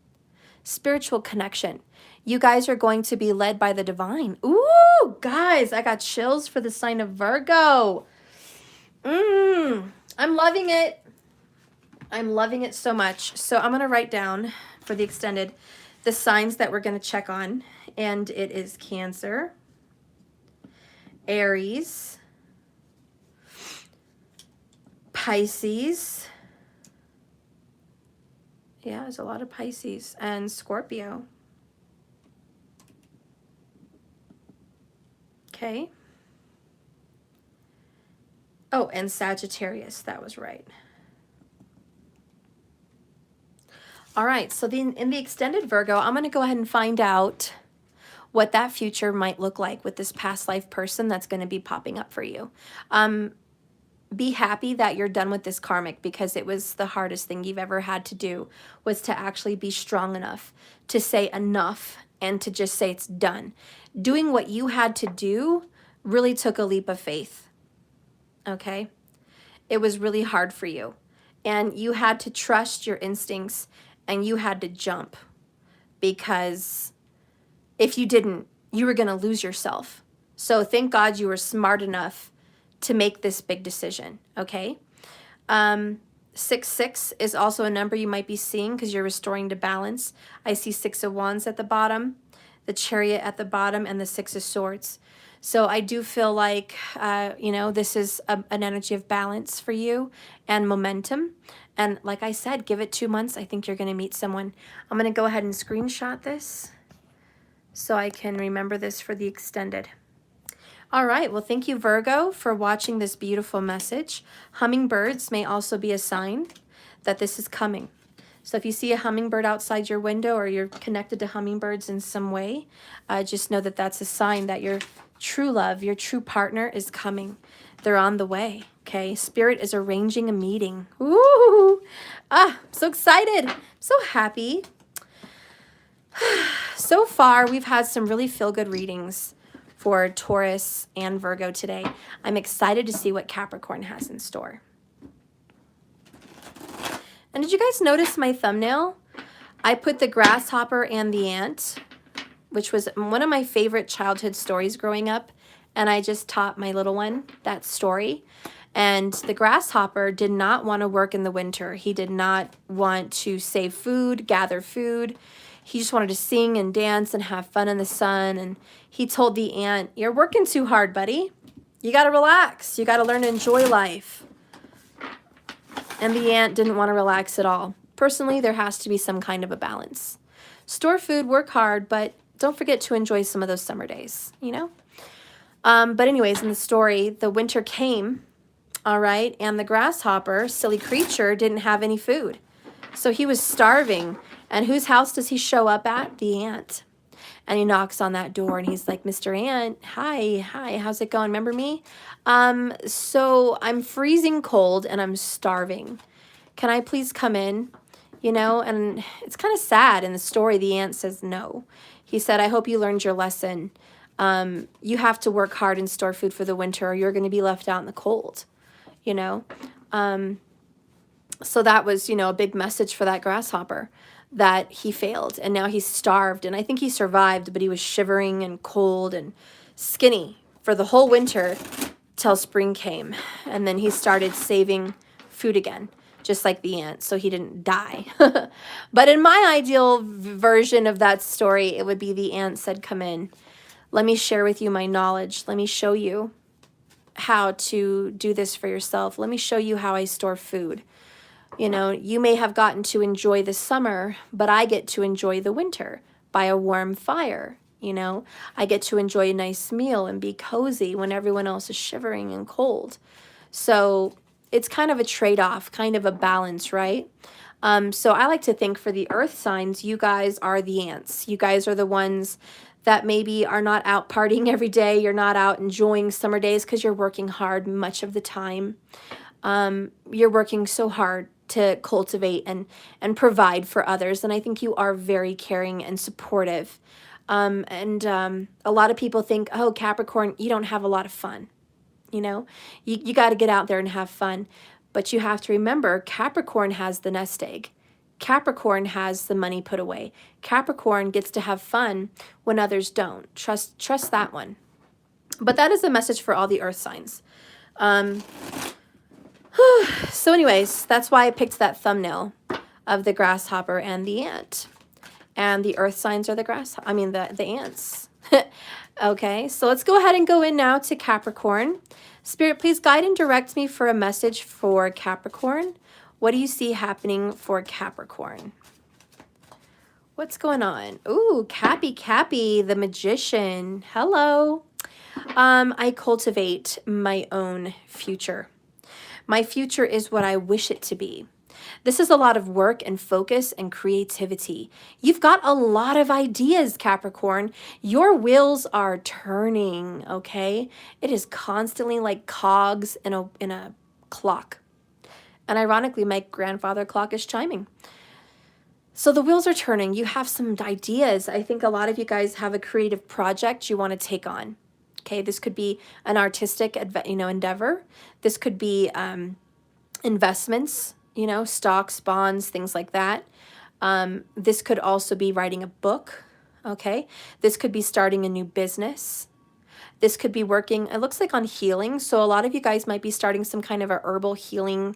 Spiritual connection. You guys are going to be led by the divine. Ooh, guys, I got chills for the sign of Virgo. I'm loving it. I'm loving it so much. So I'm going to write down for the extended the signs that we're going to check on. And it is Cancer, Aries, Pisces. Yeah, there's a lot of Pisces, and Scorpio. Okay. Oh, and Sagittarius. That was right. All right, so in the extended Virgo, I'm going to go ahead and find out what that future might look like with this past life person that's going to be popping up for you. Be happy that you're done with this karmic, because it was the hardest thing you've ever had to do, was to actually be strong enough to say enough and to just say it's done. Doing what you had to do really took a leap of faith, okay? It was really hard for you, and you had to trust your instincts, and you had to jump, because if you didn't, you were going to lose yourself. So thank God you were smart enough to make this big decision, okay? 6-6 is also a number you might be seeing because you're restoring to balance. I see 6 of Wands at the bottom, the Chariot at the bottom, and the 6 of Swords. So I do feel like, you know, this is an energy of balance for you and momentum. And like I said, give it 2 months. I think you're going to meet someone. I'm going to go ahead and screenshot this so I can remember this for the extended. All right, well, thank you, Virgo, for watching this beautiful message. Hummingbirds may also be a sign that this is coming. So if you see a hummingbird outside your window, or you're connected to hummingbirds in some way, just know that that's a sign that your true love, your true partner is coming. They're on the way, okay? Spirit is arranging a meeting. Ooh, I'm so excited, so happy. So far, we've had some really feel-good readings for Taurus and Virgo today. I'm excited to see what Capricorn has in store. And did you guys notice my thumbnail? I put the grasshopper and the ant, which was one of my favorite childhood stories growing up. And I just taught my little one that story. And the grasshopper did not want to work in the winter. He did not want to save food, gather food. He just wanted to sing and dance and have fun in the sun. And he told the ant, "You're working too hard, buddy. You got to relax. You got to learn to enjoy life." And the ant didn't want to relax at all. Personally, there has to be some kind of a balance. Store food, work hard, but don't forget to enjoy some of those summer days, you know? But anyways, in the story, the winter came, all right, and the grasshopper, silly creature, didn't have any food. So he was starving. And whose house does he show up at? The ant. And he knocks on that door and he's like, "Mr. Ant, hi, how's it going? Remember me? So I'm freezing cold and I'm starving. Can I please come in?" You know, and it's kind of sad in the story. The ant says no. He said, "I hope you learned your lesson. You have to work hard and store food for the winter, or you're going to be left out in the cold," you know. So that was, you know, a big message for that grasshopper, that he failed and now he's starved. And I think he survived, but he was shivering and cold and skinny for the whole winter till spring came. And then he started saving food again, just like the ant, so he didn't die. But in my ideal version of that story, it would be the ant said, "Come in. Let me share with you my knowledge. Let me show you how to do this for yourself. Let me show you how I store food. You know, you may have gotten to enjoy the summer, but I get to enjoy the winter by a warm fire. You know, I get to enjoy a nice meal and be cozy when everyone else is shivering and cold." So it's kind of a trade-off, kind of a balance, right? So I like to think for the earth signs, you guys are the ants. You guys are the ones that maybe are not out partying every day. You're not out enjoying summer days because you're working hard much of the time. You're working so hard to cultivate and provide for others. And I think you are very caring and supportive. A lot of people think, "Oh, Capricorn, you don't have a lot of fun." You know, you got to get out there and have fun. But you have to remember, Capricorn has the nest egg. Capricorn has the money put away. Capricorn gets to have fun when others don't. Trust that one. But that is a message for all the earth signs. So anyways, that's why I picked that thumbnail of the grasshopper and the ant. And the earth signs are the ants. Okay, so let's go ahead and go in now to Capricorn. Spirit, please guide and direct me for a message for Capricorn. What do you see happening for Capricorn? What's going on? Ooh, Cappy, the magician. Hello. I cultivate my own future. My future is what I wish it to be. This is a lot of work and focus and creativity. You've got a lot of ideas, Capricorn. Your wheels are turning, okay? It is constantly like cogs in a clock. And ironically, my grandfather clock is chiming. So the wheels are turning. You have some ideas. I think a lot of you guys have a creative project you want to take on. Okay, this could be an artistic, endeavor. This could be investments, stocks, bonds, things like that. This could also be writing a book. Okay, this could be starting a new business. This could be working, it looks like, on healing. So a lot of you guys might be starting some kind of a herbal healing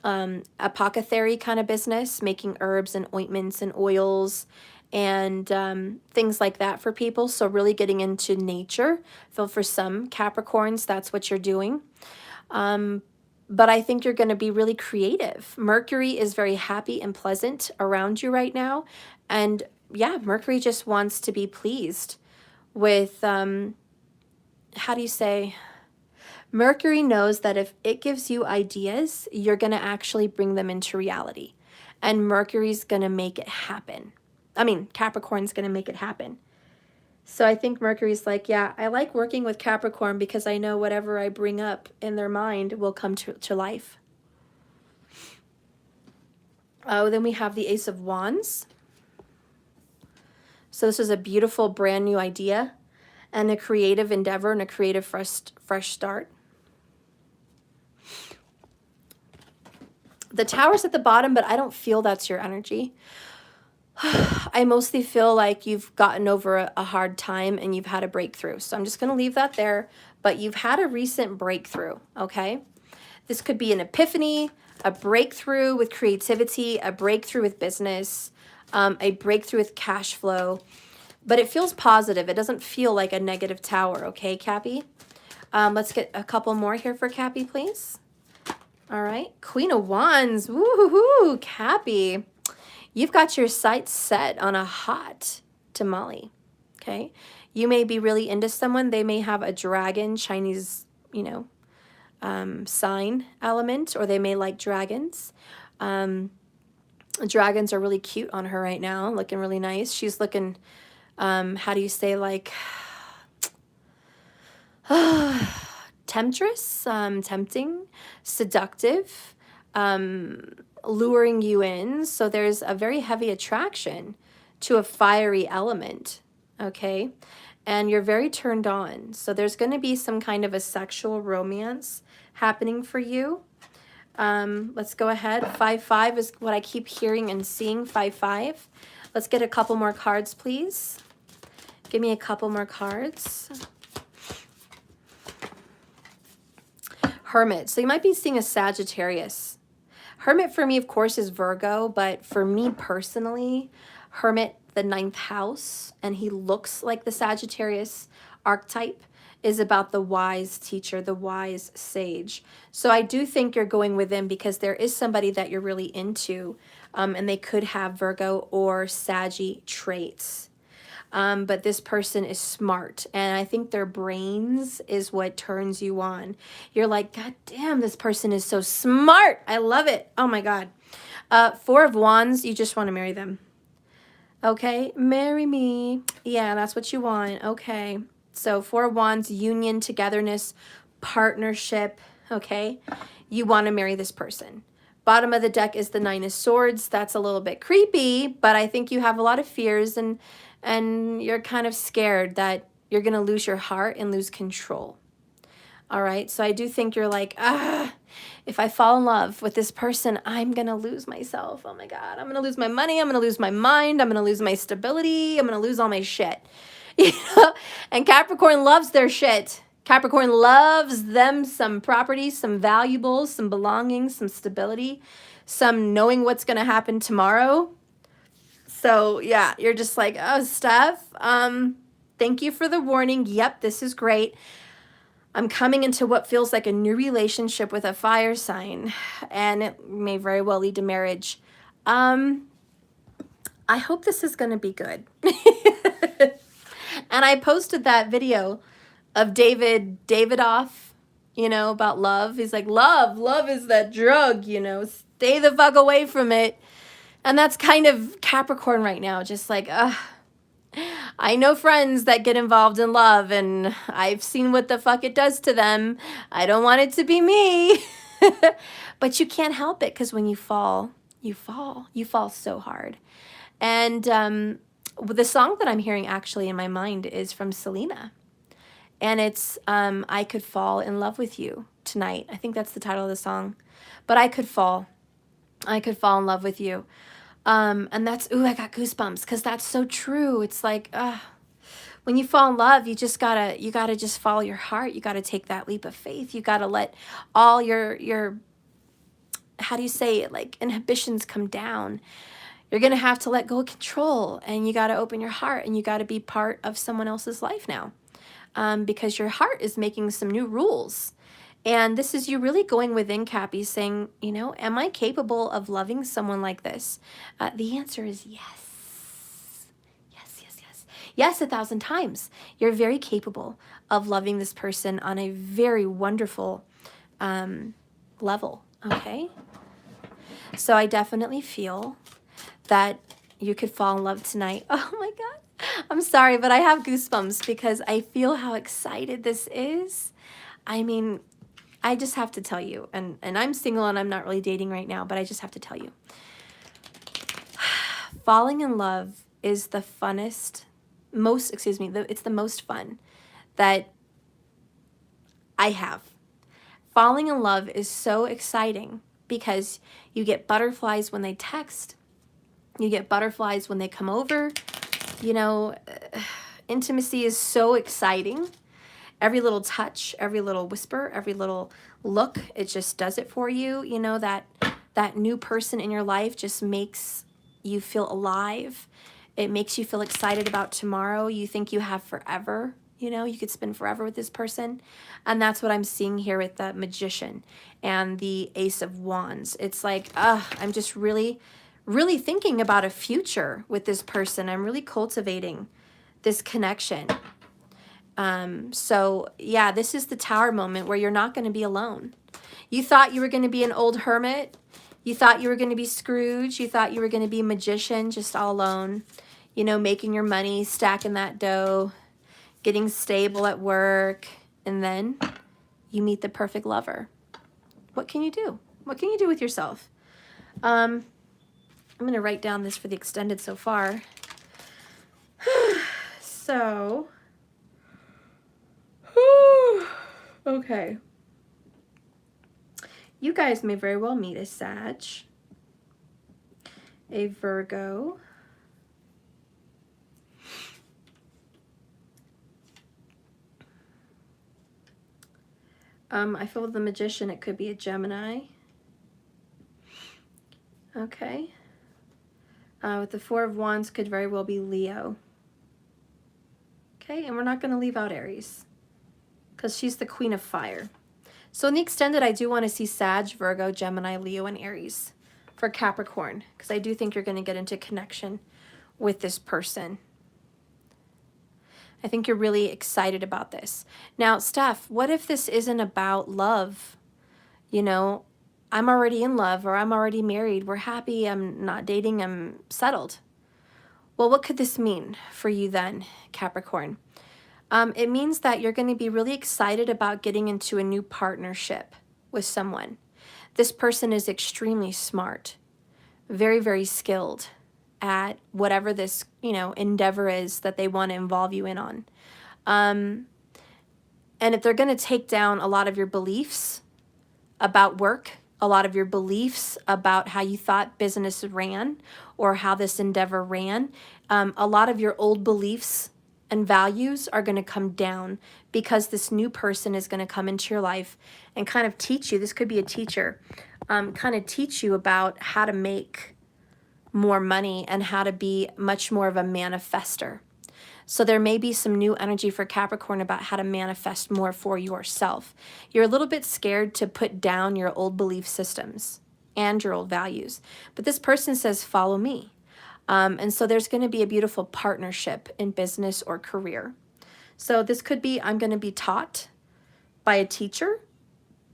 apothecary kind of business, making herbs and ointments and oils and things like that for people. So really getting into nature. So for some Capricorns, that's what you're doing. But I think you're going to be really creative. Mercury is very happy and pleasant around you right now. And yeah, Mercury just wants to be pleased with, how do you say? Mercury knows that if it gives you ideas, you're going to actually bring them into reality. And Mercury's going to make it happen. I mean, Capricorn's going to make it happen. So I think Mercury's like, yeah, I like working with Capricorn because I know whatever I bring up in their mind will come to life. Oh, then we have the Ace of Wands. So this is a beautiful brand new idea and a creative endeavor and a creative fresh start. The Tower's at the bottom, but I don't feel that's your energy. I mostly feel like you've gotten over a hard time and you've had a breakthrough. So I'm just going to leave that there, but you've had a recent breakthrough, okay? This could be an epiphany, a breakthrough with creativity, a breakthrough with business, a breakthrough with cash flow, but it feels positive. It doesn't feel like a negative tower, okay, Cappy? Let's get a couple more here for Cappy, please. All right, Queen of Wands, woohoo, Cappy. You've got your sights set on a hot tamale, okay? You may be really into someone. They may have a dragon, Chinese, sign element, or they may like dragons. Dragons are really cute on her right now, looking really nice. She's looking, how do you say, like, temptress, tempting, seductive, luring you in. So there's a very heavy attraction to a fiery element, okay? And you're very turned on. So there's going to be some kind of a sexual romance happening for you. Let's go ahead. 5-5 is what I keep hearing and seeing, 5-5. Let's get a couple more cards, please. Give me a couple more cards. Hermit. So you might be seeing a Sagittarius. Hermit for me, of course, is Virgo, but for me personally, Hermit, the 9th house, and he looks like the Sagittarius archetype, is about the wise teacher, the wise sage. So I do think you're going with him because there is somebody that you're really into, and they could have Virgo or Saggy traits. But this person is smart, and I think their brains is what turns you on. You're like, God damn, this person is so smart. I love it. Oh my God. 4 of Wands, you just want to marry them. Okay, marry me. Yeah, that's what you want. Okay. So 4 of Wands, union, togetherness, partnership. Okay. You want to marry this person. Bottom of the deck is the 9 of Swords. That's a little bit creepy, but I think you have a lot of fears and you're kind of scared that you're going to lose your heart and lose control. All right. So I do think you're like, if I fall in love with this person, I'm going to lose myself. Oh my God. I'm going to lose my money. I'm going to lose my mind. I'm going to lose my stability. I'm going to lose all my shit. And Capricorn loves their shit. Capricorn loves them some property, some valuables, some belongings, some stability, some knowing what's going to happen tomorrow. So yeah, you're just like, oh, Steph, thank you for the warning. Yep, this is great. I'm coming into what feels like a new relationship with a fire sign, and it may very well lead to marriage. I hope this is going to be good. And I posted that video of Davidoff, about love. He's like, love is that drug, Stay the fuck away from it. And that's kind of Capricorn right now. Just like, I know friends that get involved in love and I've seen what the fuck it does to them. I don't want it to be me. But you can't help it because when you fall, you fall. You fall so hard. And the song that I'm hearing actually in my mind is from Selena. And it's I Could Fall in Love with You Tonight. I think that's the title of the song. But I could fall. I could fall in love with you. And that's, ooh, I got goosebumps because that's so true. It's like, when you fall in love, you gotta just follow your heart. You gotta take that leap of faith. You gotta let all your, how do you say it, like inhibitions come down. You're gonna have to let go of control and you gotta open your heart and you gotta be part of someone else's life now. Because your heart is making some new rules. And this is you really going within, Cappy, saying, you know, am I capable of loving someone like this? The answer is yes. Yes, yes, yes. Yes, 1,000 times. You're very capable of loving this person on a very wonderful level, okay? So I definitely feel that you could fall in love tonight. Oh my God. I'm sorry, but I have goosebumps because I feel how excited this is. I mean, I just have to tell you, and I'm single and I'm not really dating right now, but I just have to tell you. Falling in love is the funnest, it's the most fun that I have. Falling in love is so exciting because you get butterflies when they text. You get butterflies when they come over. You know, intimacy is so exciting. Every little touch, every little whisper, every little look, it just does it for you. You know, that new person in your life just makes you feel alive. It makes you feel excited about tomorrow. You think you have forever. You know, you could spend forever with this person. And that's what I'm seeing here with the Magician and the Ace of Wands. It's like, I'm just really, really thinking about a future with this person. I'm really cultivating this connection. So yeah, this is the Tower moment where you're not going to be alone. You thought you were going to be an old hermit. You thought you were going to be Scrooge. You thought you were going to be a magician just all alone, you know, making your money, stacking that dough, getting stable at work. And then you meet the perfect lover. What can you do? What can you do with yourself? I'm going to write down this for the extended so far. So, okay. You guys may very well meet a Sag, a Virgo, I feel with the Magician it could be a Gemini. Okay. With the Four of Wands could very well be Leo. Okay, and we're not going to leave out Aries because she's the Queen of Fire. So in the extended, I do want to see Sag, Virgo, Gemini, Leo, and Aries for Capricorn because I do think you're going to get into connection with this person. I think you're really excited about this. Now, Steph, what if this isn't about love? You know, I'm already in love or I'm already married. We're happy. I'm not dating. I'm settled. Well, what could this mean for you then, Capricorn? It means that you're going to be really excited about getting into a new partnership with someone. This person is extremely smart, very, very skilled at whatever this, you know, endeavor is that they want to involve you in on. And if they're going to take down a lot of your beliefs about work, a lot of your beliefs about how you thought business ran or how this endeavor ran, a lot of your old beliefs and values are going to come down because this new person is going to come into your life and kind of teach you, this could be a teacher, kind of teach you about how to make more money and how to be much more of a manifester. So there may be some new energy for Capricorn about how to manifest more for yourself. You're a little bit scared to put down your old belief systems and your old values. But this person says, follow me. And so there's going to be a beautiful partnership in business or career. So this could be, I'm going to be taught by a teacher.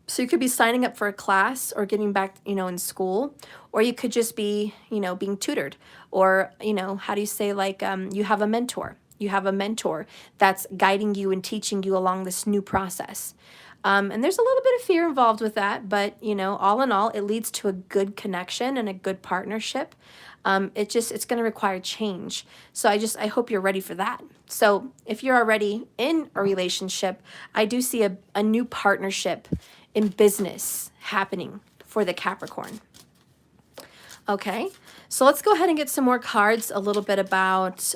So you could be signing up for a class or getting back, in school, or you could just be, being tutored, or, how do you say, like, you have a mentor. You have a mentor that's guiding you and teaching you along this new process. And there's a little bit of fear involved with that, but, all in all, it leads to a good connection and a good partnership. It's going to require change. So I hope you're ready for that. So if you're already in a relationship, I do see a new partnership in business happening for the Capricorn. Okay, so let's go ahead and get some more cards, a little bit about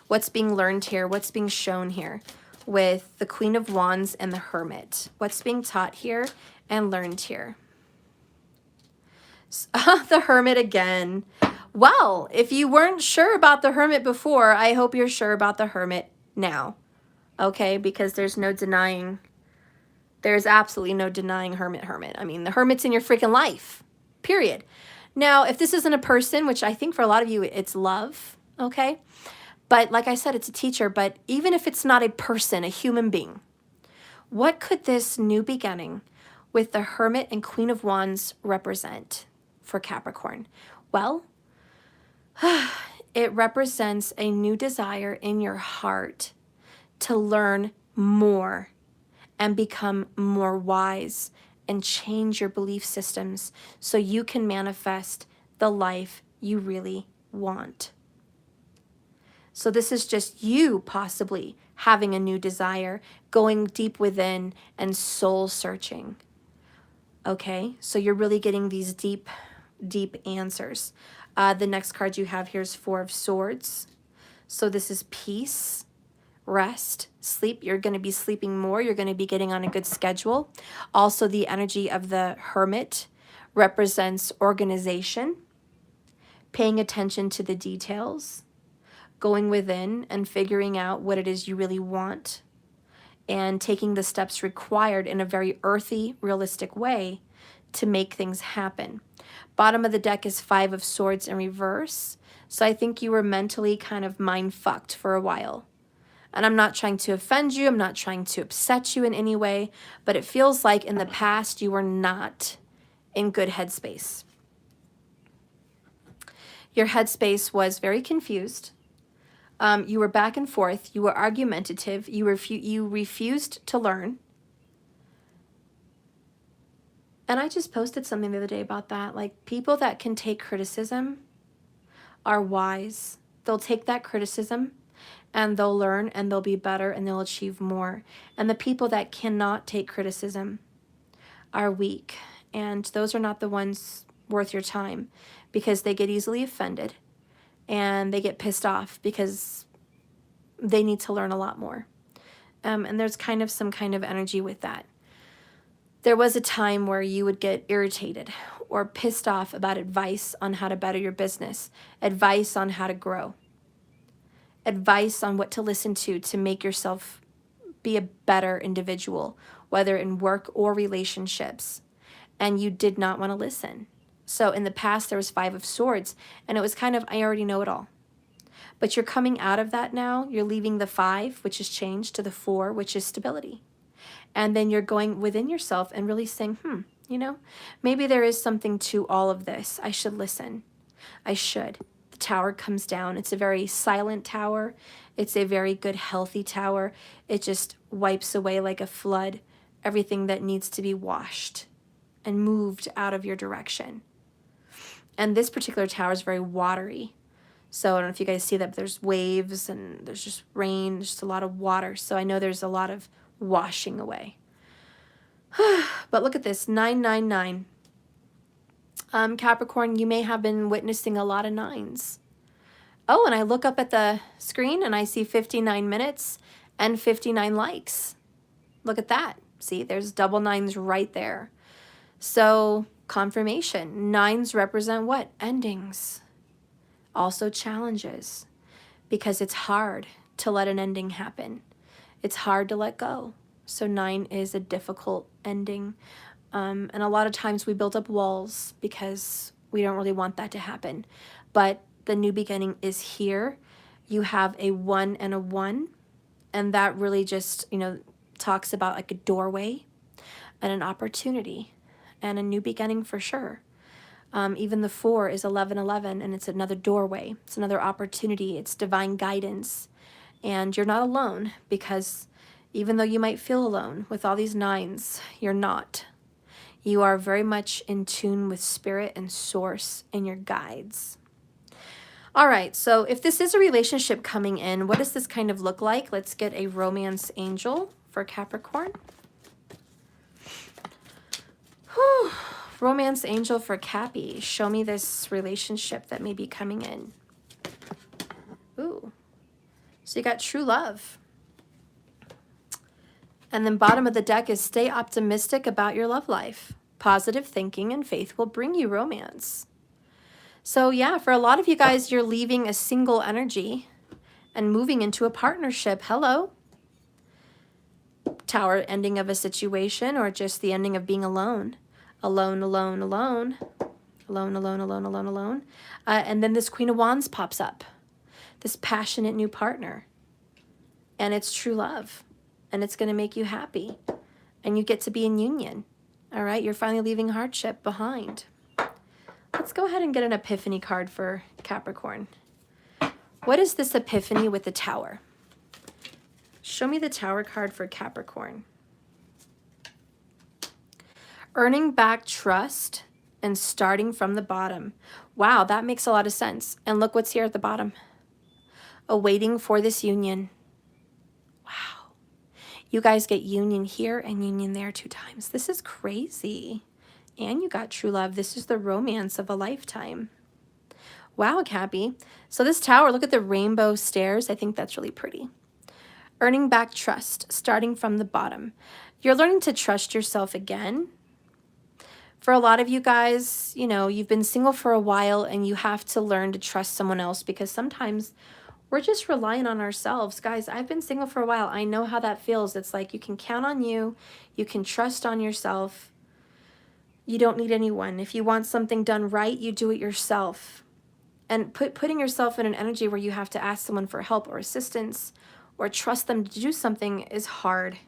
what's being learned here, what's being shown here with the Queen of Wands and the Hermit. What's being taught here and learned here. The Hermit again. Well, if you weren't sure about the Hermit before, I hope you're sure about the Hermit now. Okay, because there's no denying. There's absolutely no denying Hermit. I mean, the Hermit's in your freaking life, period. Now, if this isn't a person, which I think for a lot of you, it's love, okay? But like I said, it's a teacher. But even if it's not a person, a human being, what could this new beginning with the Hermit and Queen of Wands represent for Capricorn? Well, it represents a new desire in your heart to learn more and become more wise and change your belief systems so you can manifest the life you really want. So this is just you possibly having a new desire, going deep within and soul searching. Okay, so you're really getting these deep, deep answers. The next card you have here is Four of Swords. So this is peace, rest, sleep. You're going to be sleeping more. You're going to be getting on a good schedule. Also, the energy of the Hermit represents organization, paying attention to the details, going within and figuring out what it is you really want, and taking the steps required in a very earthy, realistic way to make things happen. Bottom of the deck is Five of Swords in reverse. So I think you were mentally kind of mind-fucked for a while. And I'm not trying to offend you. I'm not trying to upset you in any way. But it feels like in the past you were not in good headspace. Your headspace was very confused. You were back and forth. You were argumentative. You refused to learn. And I just posted something the other day about that. Like, people that can take criticism are wise. They'll take that criticism and they'll learn and they'll be better and they'll achieve more. And the people that cannot take criticism are weak. And those are not the ones worth your time, because they get easily offended and they get pissed off because they need to learn a lot more. And there's kind of some kind of energy with that. There was a time where you would get irritated or pissed off about advice on how to better your business, advice on how to grow, advice on what to listen to make yourself be a better individual, whether in work or relationships, and you did not want to listen. So in the past, there was Five of Swords, and it was kind of, I already know it all. But you're coming out of that now. You're leaving the 5, which is change, to the 4, which is stability. And then you're going within yourself and really saying, maybe there is something to all of this. I should listen. I should. The tower comes down. It's a very silent tower. It's a very good, healthy tower. It just wipes away like a flood everything that needs to be washed and moved out of your direction. And this particular tower is very watery. So I don't know if you guys see that, but there's waves and there's just rain, just a lot of water. So I know there's a lot of washing away. But look at this, 999. Capricorn, you may have been witnessing a lot of 9s. Oh, and I look up at the screen and I see 59 minutes and 59 likes. Look at that. See, there's double 9s right there. So confirmation. 9s represent what? Endings. Also challenges, because it's hard to let an ending happen. It's hard to let go. So 9 is a difficult ending. And a lot of times we build up walls because we don't really want that to happen. But the new beginning is here. You have a 1 and a 1. And that really just, talks about like a doorway. and an opportunity and a new beginning for sure. Even the 4 is 1111, and it's another doorway. It's another opportunity. It's divine guidance. And you're not alone, because even though you might feel alone with all these 9s, you're not. You are very much in tune with spirit and source and your guides. All right, so if this is a relationship coming in, what does this kind of look like? Let's get a romance angel for Capricorn. Whew. Romance angel for Cappy. Show me this relationship that may be coming in. Ooh. So you got true love. And then bottom of the deck is stay optimistic about your love life. Positive thinking and faith will bring you romance. So yeah, for a lot of you guys, you're leaving a single energy and moving into a partnership. Hello. Tower, ending of a situation, or just the ending of being alone. Alone, alone, alone. Alone, alone, alone, alone, alone. And then this Queen of Wands pops up. This passionate new partner. And it's true love. And it's going to make you happy. And you get to be in union. All right? You're finally leaving hardship behind. Let's go ahead and get an epiphany card for Capricorn. What is this epiphany with the Tower? Show me the Tower card for Capricorn. Earning back trust and starting from the bottom. Wow, that makes a lot of sense. And look what's here at the bottom. Awaiting for this union. Wow. You guys get union here and union there 2 times. This is crazy. And you got true love. This is the romance of a lifetime. Wow, Cappy. So this Tower, look at the rainbow stairs. I think that's really pretty. Earning back trust, starting from the bottom. You're learning to trust yourself again. For a lot of you guys, you know, you've been single for a while and you have to learn to trust someone else, because sometimes we're just relying on ourselves. Guys, I've been single for a while. I know how that feels. It's like you can count on you. You can trust on yourself. You don't need anyone. If you want something done right, you do it yourself. And putting yourself in an energy where you have to ask someone for help or assistance or trust them to do something is hard.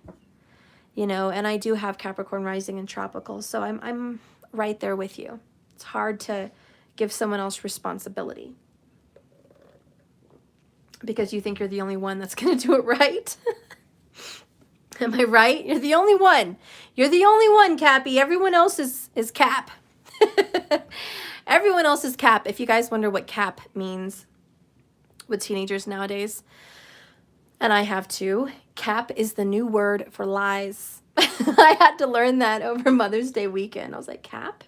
You know, and I do have Capricorn rising and tropical, so I'm right there with you. It's hard to give someone else responsibility because you think you're the only one that's going to do it right. Am I right? You're the only one. You're the only one, Cappy. Everyone else is Cap. Everyone else is Cap. If you guys wonder what Cap means with teenagers nowadays, and I have too, Cap is the new word for lies. I had to learn that over Mother's Day weekend. I was like, Cap?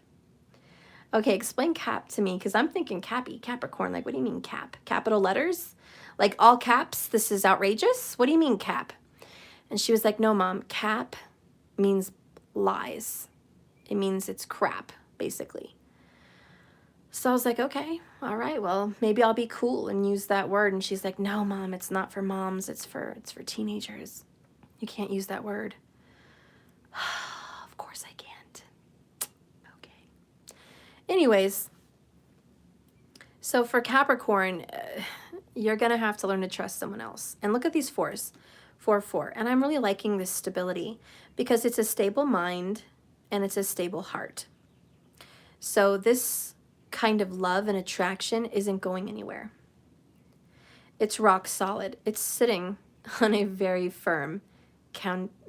Okay, explain Cap to me, because I'm thinking Cappy, Capricorn. Like, what do you mean Cap? Capital letters? Like all caps? This is outrageous? What do you mean Cap? And she was like, no, Mom, Cap means lies. It means it's crap, basically. So I was like, okay, all right, well, maybe I'll be cool and use that word. And she's like, no, Mom, it's not for moms. It's for teenagers. You can't use that word. Of course I can't. Okay. Anyways, so for Capricorn, you're going to have to learn to trust someone else. And look at these 4s. 4, 4. And I'm really liking this stability because it's a stable mind and it's a stable heart. So this kind of love and attraction isn't going anywhere. It's rock solid. It's sitting on a very firm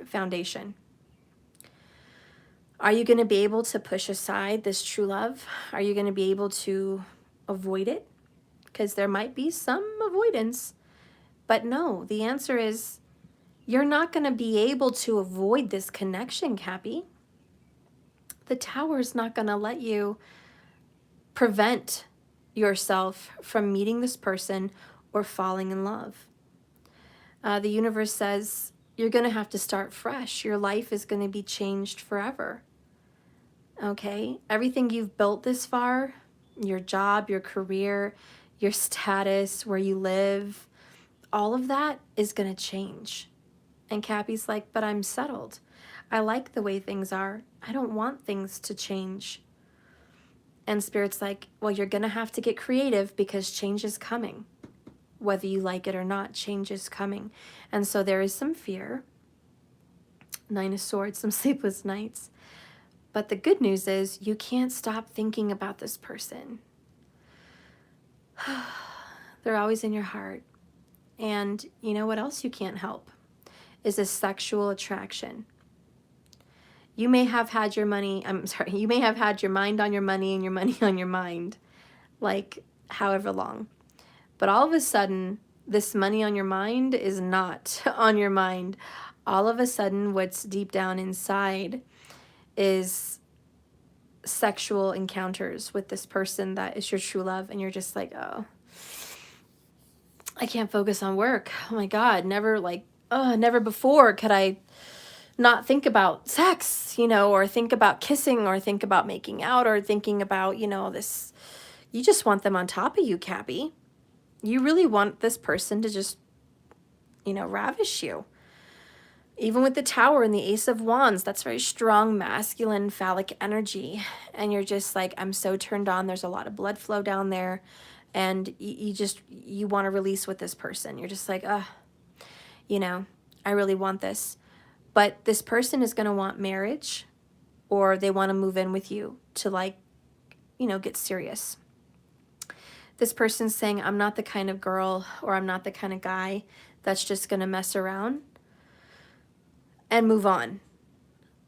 foundation. Are you going to be able to push aside this true love? Are you going to be able to avoid it? Because there might be some avoidance. But no, the answer is you're not going to be able to avoid this connection, Cappy. The Tower's not going to let you prevent yourself from meeting this person or falling in love. The universe says you're going to have to start fresh. Your life is going to be changed forever. Okay? Everything you've built this far, your job, your career, your status, where you live, all of that is going to change. And Cappy's like, but I'm settled. I like the way things are. I don't want things to change. And Spirit's like, well, you're going to have to get creative because change is coming. Whether you like it or not, change is coming. And so there is some fear. Nine of Swords, some sleepless nights. But the good news is you can't stop thinking about this person. They're always in your heart. And you know what else you can't help? Is a sexual attraction. You may have had your money, you may have had your mind on your money and your money on your mind, like however long. But all of a sudden, this money on your mind is not on your mind. All of a sudden, what's deep down inside is sexual encounters with this person that is your true love, and you're just like, oh, I can't focus on work. Oh my God, never before could I not think about sex, or think about kissing, or think about making out, or thinking about, this. You just want them on top of you, Cappy. You really want this person to just, ravish you. Even with the Tower and the Ace of Wands, that's very strong, masculine, phallic energy. And you're just like, I'm so turned on. There's a lot of blood flow down there. And you want to release with this person. You're just like, I really want this. But this person is going to want marriage, or they want to move in with you to get serious. This person's saying, I'm not the kind of girl, or I'm not the kind of guy that's just going to mess around and move on.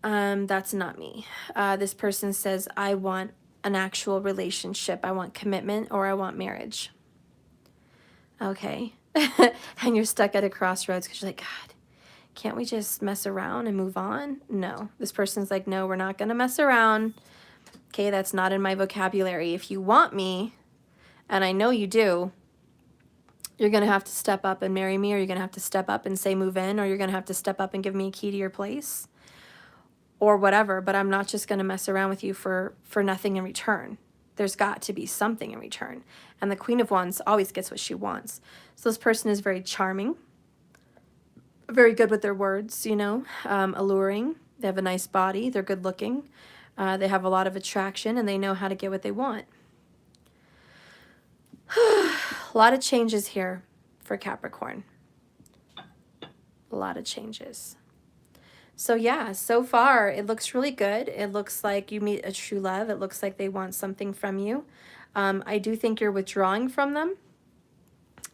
That's not me. This person says, I want an actual relationship. I want commitment, or I want marriage. Okay. And you're stuck at a crossroads because you're like, God, can't we just mess around and move on? No. This person's like, no, we're not going to mess around. Okay, that's not in my vocabulary. If you want me, and I know you do, you're going to have to step up and marry me, or you're going to have to step up and say move in, or you're going to have to step up and give me a key to your place, or whatever. But I'm not just going to mess around with you for nothing in return. There's got to be something in return. And the Queen of Wands always gets what she wants. So this person is very charming, very good with their words, alluring. They have a nice body. They're good looking. They have a lot of attraction, and they know how to get what they want. A lot of changes here for Capricorn. A lot of changes. So yeah, so far it looks really good. It looks like you meet a true love. It looks like they want something from you. I do think you're withdrawing from them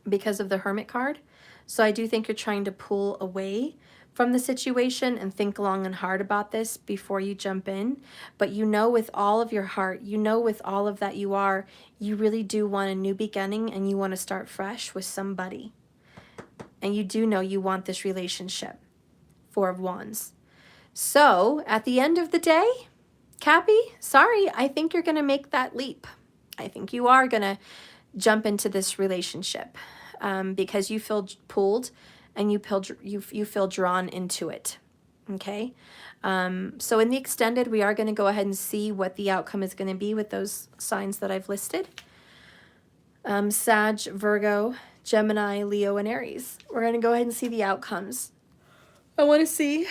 because of the Hermit card. So I do think you're trying to pull away from the situation and think long and hard about this before you jump in. But with all of your heart, with all of that you really do want a new beginning, and you want to start fresh with somebody. And you do know you want this relationship. Four of Wands. So at the end of the day, Cappy, sorry, I think you're going to make that leap. I think you are going to jump into this relationship because you feel pulled, and you feel drawn into it. Okay. So in the extended, we are going to go ahead and see what the outcome is going to be with those signs that I've listed. Sag, Virgo, Gemini, Leo, and Aries. We're going to go ahead and see the outcomes. I want to see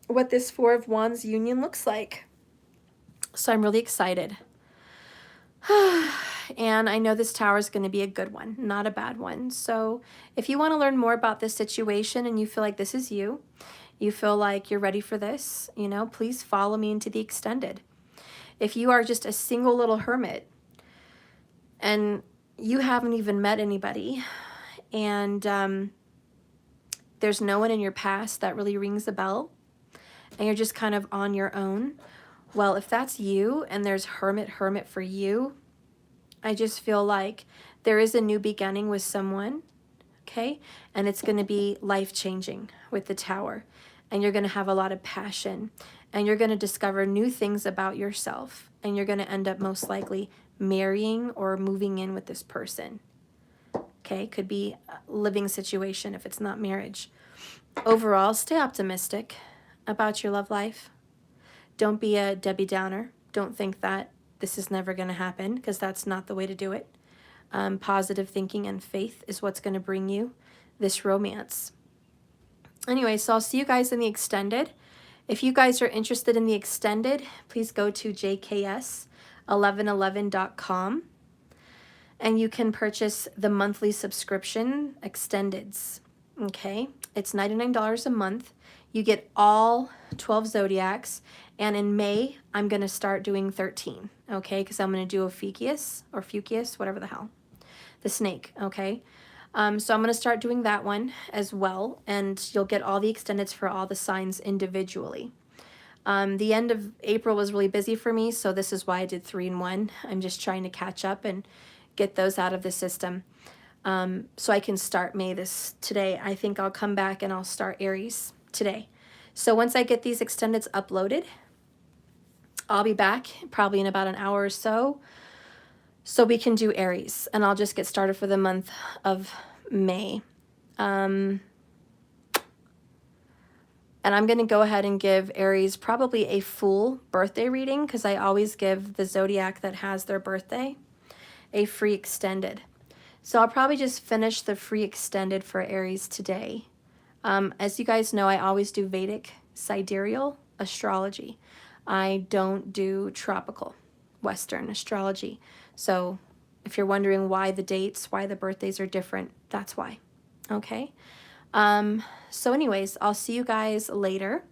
what this Four of Wands union looks like. So I'm really excited. And I know this Tower is going to be a good one, not a bad one. So if you want to learn more about this situation and you feel like this is you feel like you're ready for this, please follow me into the extended. If you are just a single little hermit and you haven't even met anybody, and there's no one in your past that really rings a bell, and you're just kind of on your own, well, if that's you and there's hermit for you, I just feel like there is a new beginning with someone, okay? And it's going to be life-changing with the Tower. And you're going to have a lot of passion. And you're going to discover new things about yourself. And you're going to end up most likely marrying or moving in with this person. Okay? Could be a living situation if it's not marriage. Overall, stay optimistic about your love life. Don't be a Debbie Downer. Don't think that this is never going to happen, because that's not the way to do it. Positive thinking and faith is what's going to bring you this romance. Anyway, so I'll see you guys in the extended. If you guys are interested in the extended, please go to jks1111.com and you can purchase the monthly subscription extendeds. Okay, it's $99 a month. you get all 12 zodiacs. And in May, I'm going to start doing 13, okay? Because I'm going to do Ophiuchus or Fucius, whatever the hell, the snake, okay? So I'm going to start doing that one as well, and you'll get all the extendeds for all the signs individually. The end of April was really busy for me, so this is why I did 3 in 1. I'm just trying to catch up and get those out of the system. So I can start May today. I think I'll come back and I'll start Aries today. So once I get these extendeds uploaded, I'll be back probably in about an hour or so we can do Aries, and I'll just get started for the month of May. And I'm going to go ahead and give Aries probably a full birthday reading, because I always give the zodiac that has their birthday a free extended. So I'll probably just finish the free extended for Aries today. As you guys know, I always do Vedic sidereal astrology. I don't do tropical Western astrology. So if you're wondering why the dates, why the birthdays are different, that's why. Okay? So anyways, I'll see you guys later.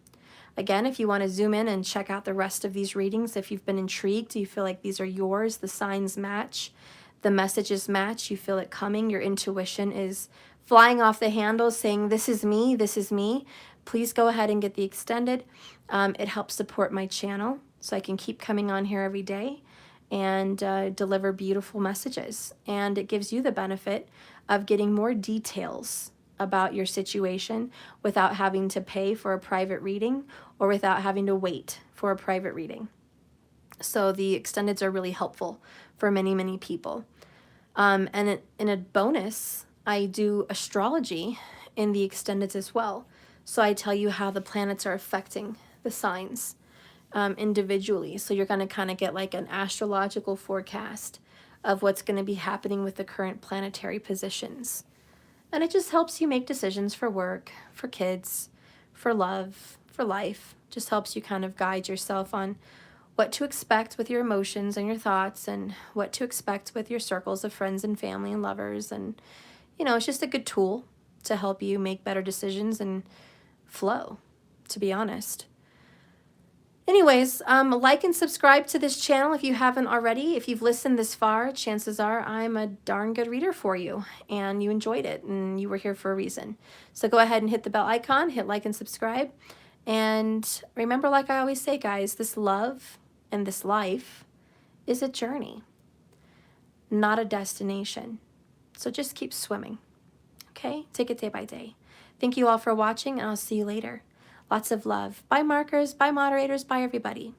Again, if you want to zoom in and check out the rest of these readings, if you've been intrigued, you feel like these are yours, the signs match, the messages match, you feel it coming, your intuition is flying off the handle saying, this is me, please go ahead and get the extended. It helps support my channel so I can keep coming on here every day and deliver beautiful messages. And it gives you the benefit of getting more details about your situation without having to pay for a private reading or without having to wait for a private reading. So the extendeds are really helpful for many, many people. And in a bonus, I do astrology in the extendeds as well. So I tell you how the planets are affecting the signs individually. So you're going to kind of get like an astrological forecast of what's going to be happening with the current planetary positions. And it just helps you make decisions for work, for kids, for love, for life. Just helps you kind of guide yourself on what to expect with your emotions and your thoughts, and what to expect with your circles of friends and family and lovers. And, you know, it's just a good tool to help you make better decisions and flow, to be honest. Anyways, like and subscribe to this channel if you haven't already. If you've listened this far, chances are I'm a darn good reader for you, and you enjoyed it, and you were here for a reason. So go ahead and hit the bell icon, hit like and subscribe. And remember, like I always say, guys, this love and this life is a journey, not a destination. So just keep swimming, okay? Take it day by day. Thank you all for watching, and I'll see you later. Lots of love. Bye, markers. Bye, moderators. Bye, everybody.